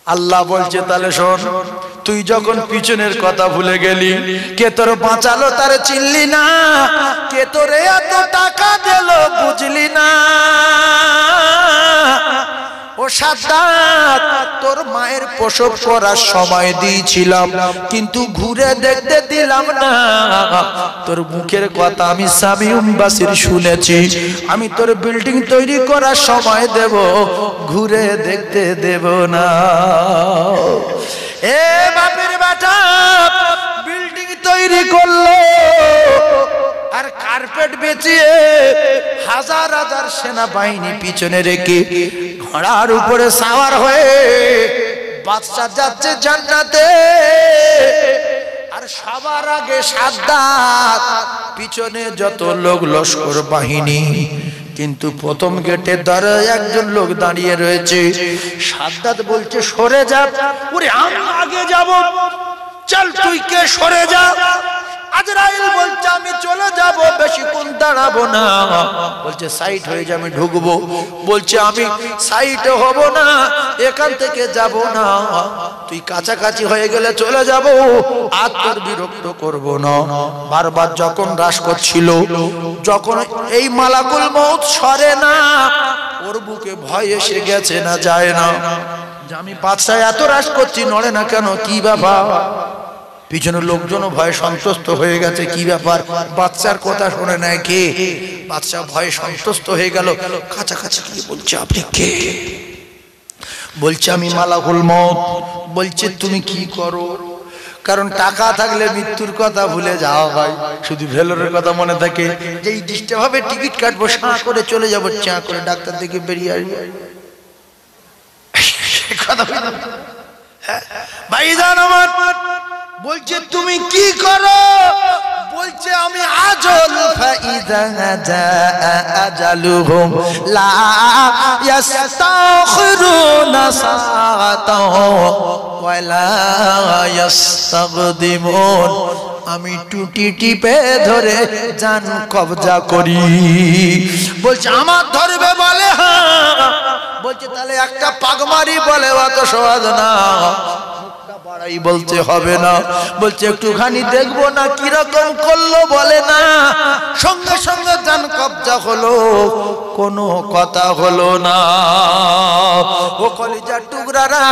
আল্লাহ বলছে তাহলে শোন, তুই যখন পিছনের কথা ভুলে গেলি, কে তোর বাঁচালো তারে চিনলি না, কে তোরে এত টাকা দিল বুঝলি না। ও সাদ্দাত, তোর মায়ের প্রসব করার সময় দিয়েছিলাম, কিন্তু ঘুরে দেখতে দিলাম না। তোর মুখের কথা আমি সামিউম বাসির শুনেছি, আমি তোর বিল্ডিং তৈরি করার সময় দেব, ঘুরে দেখতে দেব না। এ বাপের বেটা, বিল্ডিং তৈরি করলো আর কার্পেট বেচিয়ে হাজার হাজার সেনাবাহিনী পিছনে রেখে ঘোড়ার উপরে সাওয়ার হয়ে বাদশা যাচ্ছে জান্নাতে, আর সবার আগে সাদ্দাত, পিছনে যত লোক লস্কর বাহিনী, কিন্তু প্রথম গেটে দাঁড়ায় একজন লোক দাঁড়িয়ে রয়েছে। সাদ্দাত বলছে সরে যা। ওরে আমি আগে যাব। চল তুই কে, সরে যা। আজরাইল বলছে আমি চলে যাব, বেশিক্ষণ দাঁড়াবো না। বলছে সাইড হয়ে যা, আমি ঢুকবো। বলছে আমি সাইড হব না, এখান থেকে যাব না, তুই কাছাকাছি হয়ে গেলে চলে যাব, আর তোর বিরক্ত করব না। বারবার যখন রাস করছিল, যখন এই মালাকুল মউত সরে না, ওর বুকে ভয় এসে গেছে না, যায় না, যে আমি বাদশা এত রাস করছি, নড়ে না কেন, কি ব্যাপার? পিছনের লোকজনও ভয়ে সন্তুষ্ট হয়ে গেছে, কি ব্যাপার, বাচ্চার কথা শুনে নেয় কে? বাচ্চা ভয়ে সন্তুষ্ট হয়ে গেল, কাছাকাছি গিয়ে বলছে আপনি কে? বলছে আমি মালাকুল মউত। বলছে তুমি কি করো? কারণ টাকা থাকলে মৃত্যুর কথা ভুলে যাওয়া হয়, শুধু ভেলোরের কথা মনে থাকে, যে এই ডিস্টে ভাবে টিকিট কাটবো, সাঁ করে চলে যাবো, চা করে ডাক্তার থেকে বেরিয়ে আসবো। ভাইজান আমার, বলছে তুমি কি করো? বলছে আমি আজল, ফাইদা জাআ আজালুহুম লা ইস্তাখিরুনা সাআতাও ওয়া লা ইস্তাকদিমুন। আমি টুটি টিপে ধরে জান কবজা করি। বলছে আমার ধরবে? বলে হ্যাঁ। বলছে তাহলে একটা পাগমারি, বলে অত সহজ না, বাড়াই বলতে হবে না। বলছে একটুখানি দেখবো না কিরকম করলো, বলে না। সঙ্গে সঙ্গে জান কবজা হলো, কোনো কথা হলো না। ও কলিজার টুকরারা,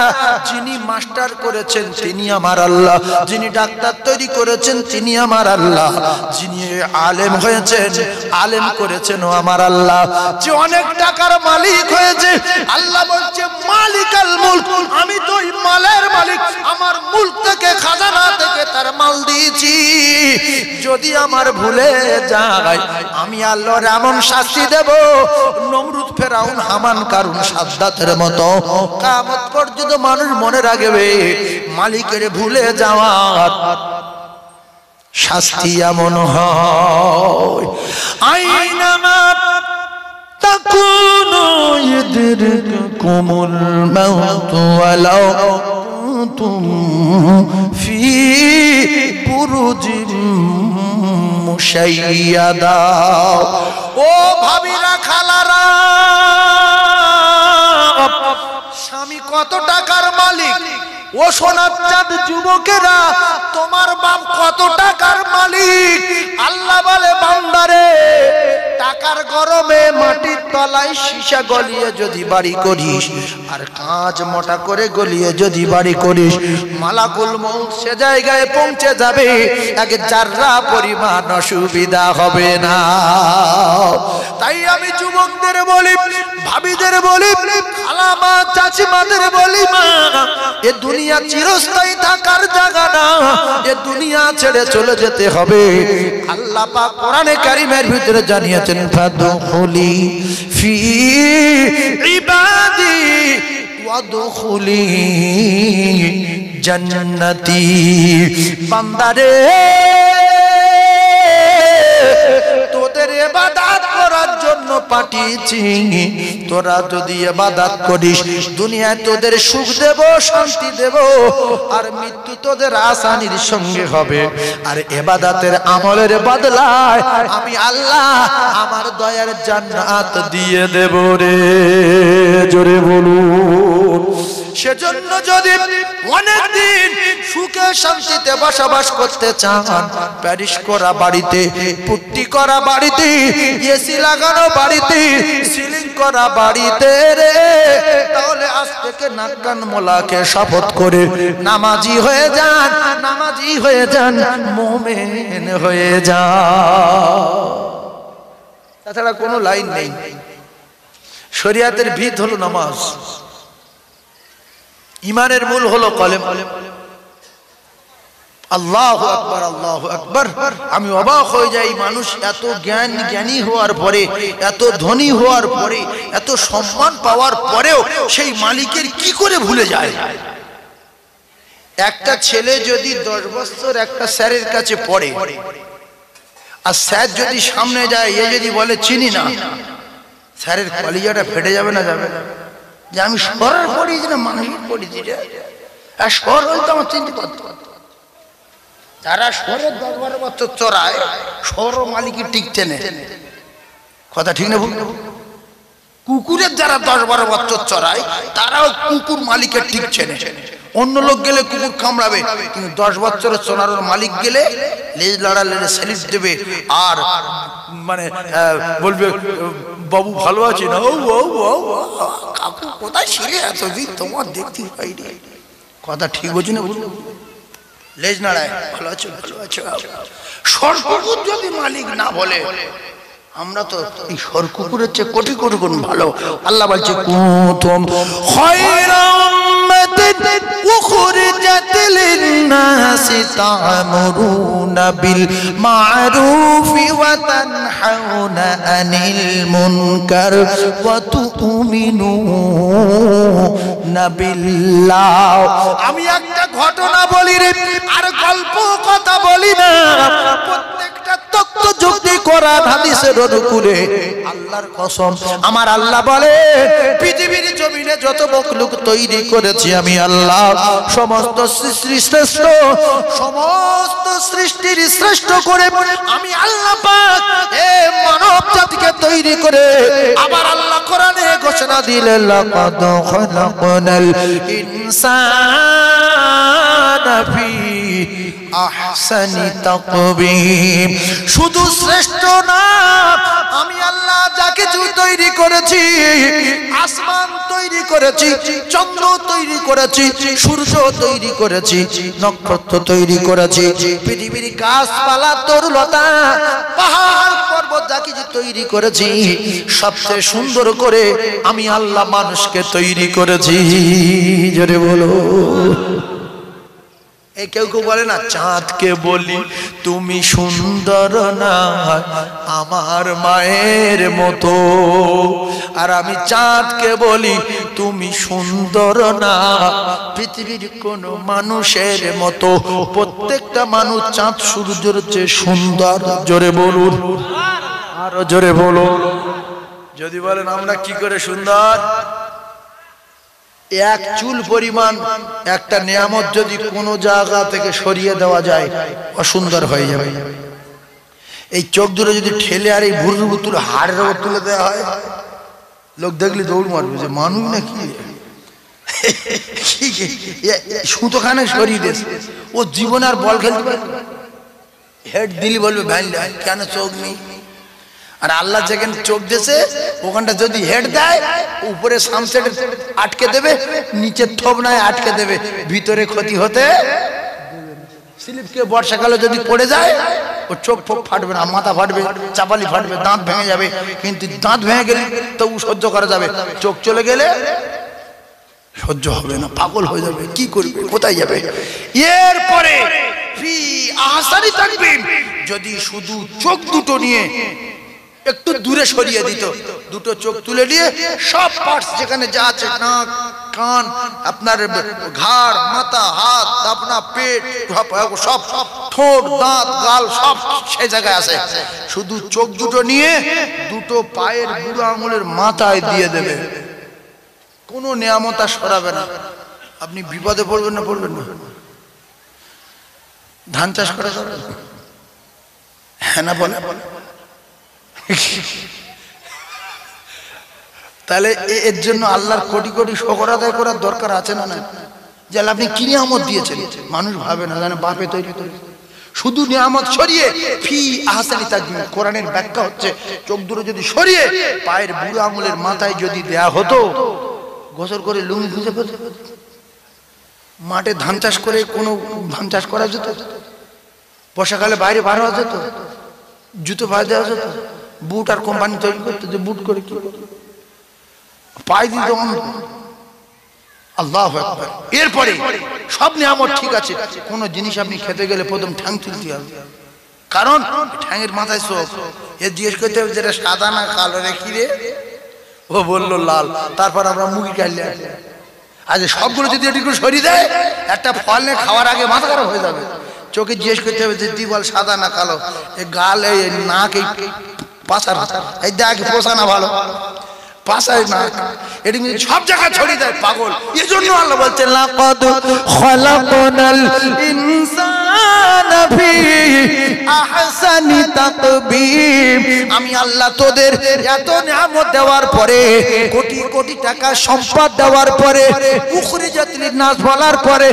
যিনি মাস্টার করেছেন তিনি আমার আল্লাহ, যিনি ডাক্তার তৈরি করেছেন তিনি আমার আল্লাহ, যিনি আলেম হয়েছেন, আলেম করেছেন ও আমার আল্লাহ, যে অনেক টাকার মালিক হয়েছে, আল্লাহ বলছে মালিকাল মুলক, আমি তো মালের মালিক, আমার মুলক থেকে, খাজানা থেকে তার মাল দিয়েছি। যদি আমার ভুলে যায়, আমি আল্লাহর এমন শাস্তি দেব, নমরুদ, ফেরাউন, হামান, কারুন, সাদ্দাতের মতো কিয়ামত পর্যন্ত মানুষ মনে রাখবে মালিকের ভুলে যাওয়ার শাস্তি এমন হয়। আইনামা তাকুনু ইদরিকুমুল মাউত ওয়ালাউ কুনতুম ফি বুরুজিম মুশাইয়াদা। ও ভাবিরা, খালারা, স্বামী কত টাকার মালিক? ও সোনার চাঁদ যুবকেরা, তোমার বাপ কত টাকার মালিক? আল্লাহ বলে, বান্দারে, টাকার গরমে মাটির তলায় সীসা গলিয়ে যদি বাড়ি করিস, আর কাঁচ মোটা করে গলিয়ে যদি বাড়ি করিস, মালাকুল মউত সে জায়গায় পৌঁছে যাবে, এক জাররা পরিমাণ অসুবিধা হবে না। তাই আমি যুবকদের বলি, ভাবিদের বলি, খালামা চাচিমাদের বলি, মা, এ দুনিয়া চিরস্থায়ী থাকার জায়গা না, এ দুনিয়া ছেড়ে চলে যেতে হবে। আল্লাহ পাক কোরআনে কারীমের ভিতরে জানিয়েছেন, ফাদখুলি ফি ইবাদি ওয়াদখুলি জান্নাতি। বান্দারে, তোদের ইবাদত করার জন্য পাঠিয়েছি, তোরা যদি ইবাদত করিস, দুনিয়ায় তোদের সুখ দেব, শান্তি দেব, আর মৃত্যু তোদের আসানির সঙ্গে হবে। আর ইবাদতের আমলের বদলায় আমি আল্লাহ আমার দয়ার জান্নাত দিয়ে দেব রে। জোরে বলুন। সেজন্য যদি অনেকদিন সুখে শান্তিতে বসবাস করতে চান, প্যারিস করা বাড়িতে, পুট্টি করা বাড়িতে, এসি লাগানো বাড়িতে, সিলিং করা বাড়িতে রে, তাহলে আজ থেকে নাক কান মোলাকে শপথ করে নামাজি হয়ে যান, নামাজি হয়ে যান, মুমিন হয়ে যান। তাছাড়া কোনো লাইন নেই। শরিয়াতের ভিত হলো নামাজ, ইমানের মূল হলো কলেমা। আল্লাহু আকবার, আল্লাহু আকবার। আমি অবাক হয়ে যাই, মানুষ এত জ্ঞানী হওয়ার পরে, এত ধনী হওয়ার পরে, এত সম্মান পাওয়ার পরেও সেই মালিকের কি করে ভুলে যায়। একটা ছেলে যদি 10 বছর একটা স্যারের কাছে পড়ে, আর স্যার যদি সামনে যায়, এ যদি বলে চিনি না, স্যারের কলিজাটা ফেটে যাবে না? যাবে না? যে আমি শহর পড়িয়েছি না মানুষের পড়িয়েছি রে, আর শহর হয়তো আমার চিনতে পারত। যারা শহরের 10-12 বছর চড়ায়, শহর মালিকই টিকতে নেই। কথা ঠিক না ভুল? কুকুরের যারা 10-12 বছর চড়ায়, তারাও কুকুর মালিকের টিকছে না। অন্য লোক গেলে কুকুর কামড়াবে, কিন্তু 10 বছরের চড়ানোর মালিক গেলে লেজ লড়ালে স্যালিট দেবে, আর মানে বলবে, বাবু ভালো আছে না? ও ও ও কাকু কোথায় ছিলে এতদিন, তোমার দেখতে পাইনি। কথা ঠিক বুঝি না? বুঝলো? লেজ নাড়ায়, ভালো আছো, ভালো আছো। সরকুকুর যদি মালিক না বলে, আমরা তো এই সরকুকুরের চেয়ে কোটি কোটি গুণ ভালো। আল্লাহ বলছে, কুনতুম খায়রা উম্মাতিন উখরিজাত লিন-নাসি তা'মুরুনা বিল মা'রুফি ওয়া তানহাউনা আনিল মুনকার ওয়া তু'মিনুনা বিল্লাহ। আমি একটা ঘটনা বলি রে, আর গল্প কথা বলি না। প্রত্যেকটা তত্ত্ব যুক্তি কোরআন হাদিসের অনুকূলে। আল্লাহর কসম, আমার আল্লাহ বলে, পৃথিবীর জমিনে যত মখলুক তৈরি করেছি আমি আল্লাহ, সমস্ত সৃষ্টির শ্রেষ্ঠ, সমস্ত সৃষ্টির শ্রেষ্ঠ করে আমি আল্লাহ পাক এই মানব জাতিকে তৈরি করে আবার আল্লাহ কোরআনে ঘোষণা দিলেন, লাকাদ খালাকনাল ইনসানা ফি আহসানি তাকবীম। শুধু শ্রেষ্ঠ না, আমি আল্লাহ যা কিছু তৈরি করেছি, আসমান তৈরি করেছি, চন্দ্র তৈরি করেছি, সূর্য তৈরি করেছি, নক্ষত্র তৈরি করেছি, পৃথিবীর গাছপালা, তরুলতা, পাহাড় পর্বত যা কিছু তৈরি করেছি, সবচেয়ে সুন্দর করে আমি আল্লাহ মানুষকে তৈরি করেছি। জোরে বলো। কেউ কেউ বলে না, চাঁদকে বলি তুমি সুন্দর না আমার মায়ের মতো, আর আমি চাঁদকে বলি তুমি সুন্দর না পৃথিবীর কোন মানুষের মতো। প্রত্যেকটা মানুষ চাঁদ সূর্যের চেয়ে সুন্দর। জোরে বলুন, আরো জোরে বলুন। যদি বলেন আমরা কি করে সুন্দর, এক চুল পরিমাণ একটা নিয়ামত যদি কোনো জায়গা থেকে সরিয়ে দেওয়া যায়, অসুন্দর হয়ে যাবে। এই চোখ দুটো যদি ঠেলে আর এই ভুরুর উপর তুলে হাড়ের উপর তুলে দেওয়া হয়, লোক দেখলে দৌড় মারবে যে মানুষ না কি সুতোখানে সরিয়ে দিয়েছে, ও জীবনে আর বল খেলতে পারে? হেড দিলি বলবে ভ্যান্ডা, কেন চোখ নেই? আর আল্লাহ যেখানে চোখ দিয়েছে ওখানটা যদি হেড দেয়, উপরে সামসেট আটকে দেবে, নিচের থোবনায় আটকে দেবে, ভিতরে ক্ষতি হতে স্লিপকে বর্ষাকালে যদি পড়ে যায় ও চোখ ফোক ফাটবে না, মাথা ফাটবে, চাপালি ফাটবে, দাঁত ভেঙে যাবে, কিন্তু দাঁত ভেঙে গেলে তবু সহ্য করা যাবে, চোখ চলে গেলে সহ্য হবে না, পাগল হয়ে যাবে, কি করবে, কোথায় যাবে? এরপরে ফি আহসানি তাকবীম, যদি শুধু চোখ দুটো নিয়ে একটু দূরে সরিয়ে দিত, দুটো চোখ তুলে নিয়ে সব পার্টস যেখানে যা আছে, নাক, কান, আপনার ঘাড়, মাথা, হাত, আপনার পেট, সব ঠোঁট, দাঁত, গাল সব সে জায়গায় আছে, শুধু চোখ দুটো নিয়ে দুটো পায়ের বুড়ো আঙুলের মাথায় দিয়ে দেবে, কোনো নিয়ামত আর সরাবে না। আপনি বিপদে পড়বেন না? পড়বেন না? ধান চাষ করা যাবে? হ্যাঁ না বলে? তাহলে এর জন্য আল্লাহর কোটি কোটি শুকর আদায় করার দরকার আছে না? না, যে আল্লাহ আপনি কি নিয়ামত দিয়েছেন। মানুষ ভাবে না, জানে বাপে তৈরি করে শুধু নিয়ামত সরিয়ে ফি আহসানি তাকবীম। কোরআনের ব্যাখ্যা হচ্ছে চোখ দুটো যদি সরিয়ে পায়ের বুড়ো আঙুলের মাথায় যদি দেয়া হতো, গোসল করে লুঙ্গি খুঁজে ফেলতে, মাঠে ধান চাষ করে কোনো ধান চাষ করা যেত, বর্ষাকালে বাইরে বার হওয়া যেত, জুতো পায়ে দেওয়া যেত, বুট আর কোম্পানি তৈরি করতো, যে বুট করে কি পায়ে দিত। আল্লাহু আকবার। এরপরে সব নিয়ামত ঠিক আছে, কোন জিনিস আপনি খেতে গেলে প্রথম ঠ্যাং তুলতে হবে, কারণ ঠ্যাঙের মাথায় চোখ। এর জিজ্ঞেস করতে হবে যেটা সাদা না কালো রে, কি রে? ও বললো লাল, তারপর আমরা মুখি খাইলে। আজ সবগুলো যদি একটু সরিয়ে দেয়, একটা ফল নিয়ে খাওয়ার আগে মাথা খারাপ হয়ে যাবে। চোখে জিজ্ঞেস করতে হবে যে তুই বল সাদা না কালো, এই গাল, এই নাক, এই পাশার, এই দেখ পোষা না ভালো, পাশায় না, এটি সব জায়গায় ছড়িয়ে দেয়, পাগল। এজন্য আল্লাহ বলছেন লাকাদ খালাকনাল ইনসানা ফি আহসানি তাকবীম। আমি আল্লাহ তোদের এত নিয়ামত দেওয়ার পরে, কোটি কোটি টাকা সম্পদ দেওয়ার পরে, উখরিজাত লিন-নাস বলার পরে,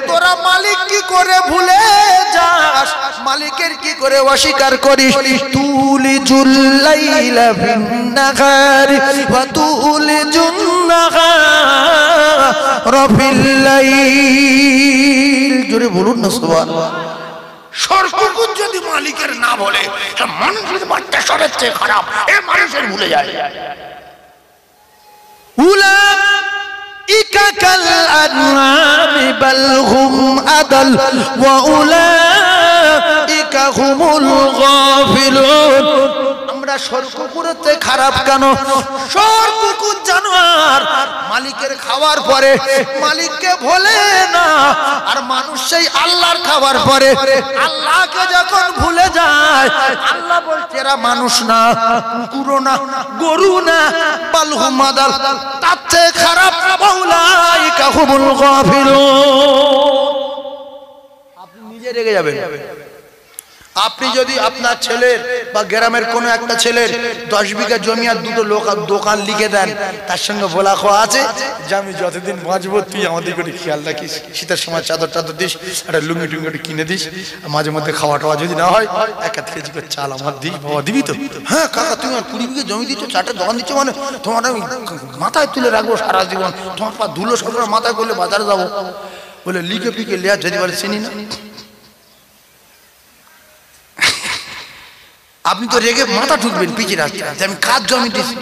তোরা মালিক কি করে ভুলে যাস, মালিকের কি করে অস্বীকার করিস? তুলিজুল লাইলা ফিন-নাহারি ওয়া তুলিজুন নাহারা ফিল-লাইল। জোরে বলুন না সুবহানাল্লাহ। সর্বকুল যদি মালিকের না বলে, মানুষের বাচ্চা সরের চেয়ে খারাপ, এ মানুষের ভুলে যায়। উলাইকা কাল আনআমি বাল হুম আদাল ওয়া উলাইকা হুমুল গাফিলুন। আমরা সর্বকুলের চেয়ে খারাপ কেন? সর্বকুল জানোয়ার মালিকের খাওয়ার পরে মালিককে ভোলে না, আর মানুষ সেই আল্লাহর খাওয়ার পরে আল্লাহকে যখন ভুলে যায়, আল্লাহ বলছে এরা মানুষ না, কুকুরও না, গরু না, বাল হুম আদাল, তার চেয়ে খারাপ। উলাইকা হুমুল গাফিলুন। আপনি নিজে রেগে যাবেন। আপনি যদি আপনার ছেলের বা গ্রামের কোনো একটা ছেলের 10 বিঘা জমি আর দুটো দোকান লিখে দেন, তার সঙ্গে বলা খাওয়া আছে যে আমি যতদিন বাঁচবো তুই আমাদের একটু খেয়াল রাখিস, শীতের সময় চাদর টাদর দিস, একটা লুঙ্গি টুঙ্গি কিনে দিস, মাঝে মধ্যে খাওয়া টাওয়া যদি না হয় 1 কেজি করে চাল আমার দিস। বাবা দিবি তো? হ্যাঁ কাকা, তুমি আর 20 বিঘা জমি দিচ্ছ, 4টা দোকান দিচ্ছ, মানে তোমার আমি মাথায় তুলে রাখবো সারা জীবন, তোমার পা ধুলো সব মাথায় করলে বাজারে যাবো বলে লিখে পিকে লিয়া যদি বলে চিনি না। আপনি তো রেগে মাথা ঠুকবেন পিছে রাস্তায়, আমি কাজ জমি দিচ্ছি,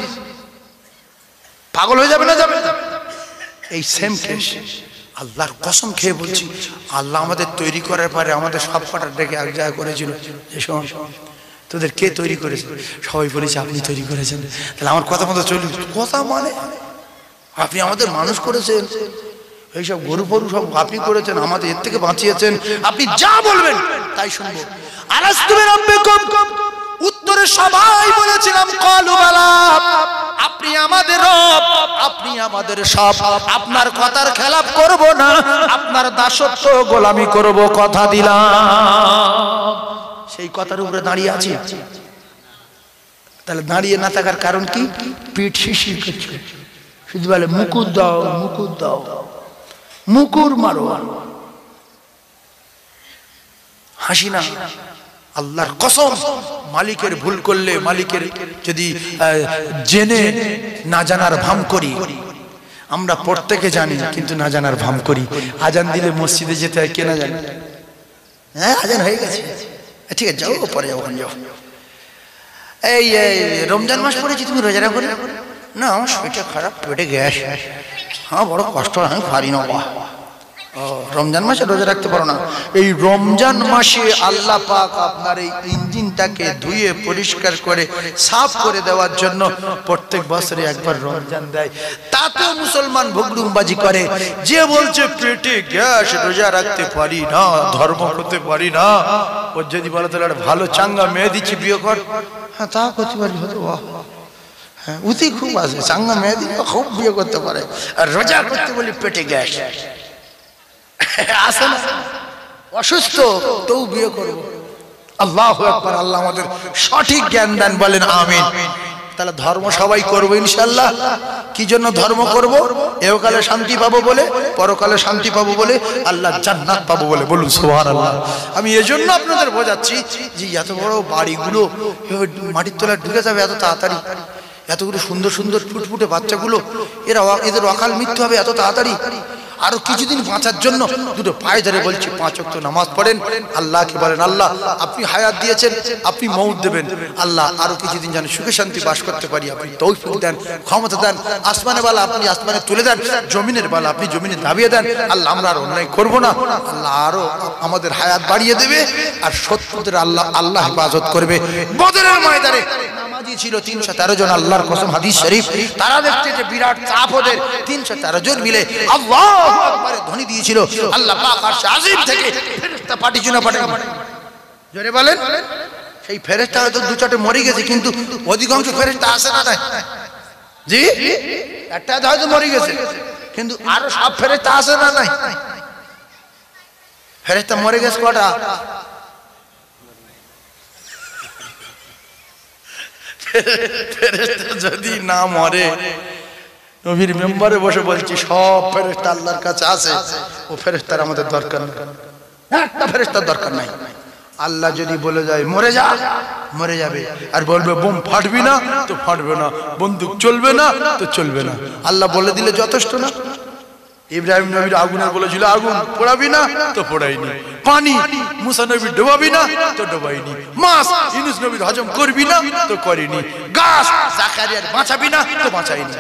পাগল হয়ে যাবে না? যাবে। এই সেম কেস আল্লাহর কসম খেয়ে বলছি, আল্লাহ আমাদের তৈরি করার পরে আমাদের সব কটা ডেকে এক জায়গায় করেছিল, যে শোন তোদের কে তৈরি করেছে? সবাই বলেছে আপনি তৈরি করেছেন। তাহলে আমার কথা মতো চলুন। কথা মানে আপনি আমাদের মানুষ করেছেন, এইসব গরু ফরু সব আপনি করেছেন, আমাদের এর থেকে বাঁচিয়েছেন, আপনি যা বলবেন তাই শুনবো। আলাস্তু বিরাব্বিকুম, উত্তরে সবাই বলেছিলাম ক্বালু বালা, আপনি আমাদের রব, আপনি আমাদের সব, আপনার কথার খেলাফ করব না, আপনার দাসত্ব গোলামি করব, কথা দিলাম। সেই কথার উপরে দাঁড়িয়ে আছি। তাহলে দাঁড়িয়ে না থাকার কারণ কি? পিঠ শিশির করছে, শুধু বলে মুকুর দাও, মুকুর দাও, মুকুর মারো, হাসি না। আল্লাহর কসম, মালিকের ভুল করলে, মালিকের যদি জেনে না জানার ভান করি, আমরা প্রত্যেকে জানি কিন্তু না জানার ভান করি। আজান দিলে মসজিদে যেতে হয়, কে না জানে? হ্যাঁ আজান হয়ে গেছে, ঠিক আছে যাও, পরে যাও, যাও। এই রমজান মাস পড়েছি, তুমি রোজা রাখো না? আমার শরীরটা খারাপ, পেটে গ্যাস, হ্যাঁ বড় কষ্ট, আমি পারি না। রমজান মাসে রোজা রাখতে পারো না? এই রমজান মাসে আল্লাহ পাক আপনার এই ইঞ্জিনটাকে ধুয়ে পরিষ্কার করে সাফ করে দেওয়ার জন্য প্রত্যেক বছরে একবার রমজান দেয়। তাতেও মুসলমান ভুগডুমবাজি করে, যে বলছে পেটে গ্যাস, রোজা রাখতে পারি না, ধর্ম করতে পারি না। ওর যদি বলে তাহলে ভালো চাঙ্গা মেয়ে দিচ্ছি, বিয়ে কর, হ্যাঁ তা করতে পারি, হতো হ্যাঁ উতি খুব আছে, চাঙ্গা মেয়ে দিলে খুব বিয়ে করতে পারে। আর রোজা করতে বলি পেটে গ্যাস আসে না, অসুস্থ তবু বিয়ে করবো। আল্লাহু আকবার। আল্লাহ আমাদের সঠিক জ্ঞান দেন, বলেন আমিন। তাহলে ধর্ম সবাই করবো ইনশাআল্লাহ। কি জন্য ধর্ম করব? এহকালে শান্তি পাবো বলে, পরকালে শান্তি পাবো বলে, আল্লাহ জান্নাত পাবো বলে। বলুন সুবহানাল্লাহ। আমি এজন্য আপনাদের বোঝাচ্ছি যে এত বড় বাড়িগুলো মাটির তলায় ঢুকে যাবে এত তাড়াতাড়ি, এতগুলো সুন্দর সুন্দর ফুটফুটে বাচ্চাগুলো, এদের অকাল মৃত্যু হবে এত তাড়াতাড়ি। আরো কিছুদিন বাঁচার জন্য দুটো পায়ে ধরে বলছি 5 ওয়াক্ত নামাজ পড়েন, আল্লাহকে বলেন আল্লাহ আপনি হায়াত দিয়েছেন, আপনি মউত দেবেন, আল্লাহ আরো কিছুদিন যেন সুখে শান্তি বাস করতে পারি, আপনি তৌফিক দেন, ক্ষমতা দেন। আসমানে বালা আপনি আসমানে তুলে দেন, জমিনের বালা আপনি জমিনে দাবিয়ে দেন। আল্লাহ আমরা আর অন্যায় করব না, আল্লাহ আরো আমাদের হায়াত বাড়িয়ে দেবে। আর শত্রুদের আল্লাহ হেফাজত করবে। বদরের ময়দানে নামাজি ছিল 313 জন, আল্লাহর কসম হাদিস শরীফ। তারা দেখতে যে বিরাট চাপ ওদের, 313 জন মিলে আল্লাহু আকবারের ধ্বনি দিয়েছিল। আল্লাহ পাক আরশ আজিম থেকে ফেরেশতা পাঠিয়েছিল, জোরে বলেন। সেই ফেরেশতা হয়তো 2-4টে মরে গেছে, কিন্তু অধিকাংশ ফেরেশতা আসে না নাই জি, একটা হয়তো মরে গেছে, কিন্তু আরো সব ফেরেশতা আসে না নাই? ফেরেশতা মরে গেছে কটা? ফেরেশতা যদি না মরে, নবীর মেম্বারে বসে বলছি সব ফেরেশতা আল্লাহর কাছে আছে, ও ফেরেশতার আমাদের দরকার নেই, একটা ফেরেশতার দরকার নাই। আল্লাহ যদি বলে যায় মরে যা, মরে যাবে। আর বলবে বোম ফাটবি না, তো ফাটবে না, বন্দুক চলবে না, তো চলবে না। আল্লাহ বলে দিলে যথেষ্ট না? ইব্রাহিম নবীর আগুনে বলেছিল আগুন পোড়াবি না, তো পোড়াইনি। পানি মুসা নবী ডোবাবি না, তো ডোবাইনি। মাছ ইউনূস নবীর হজম করবি না, তো করিনি। গাছ জাকারিয়ার বাঁচাবি না, তো বাঁচাইনি।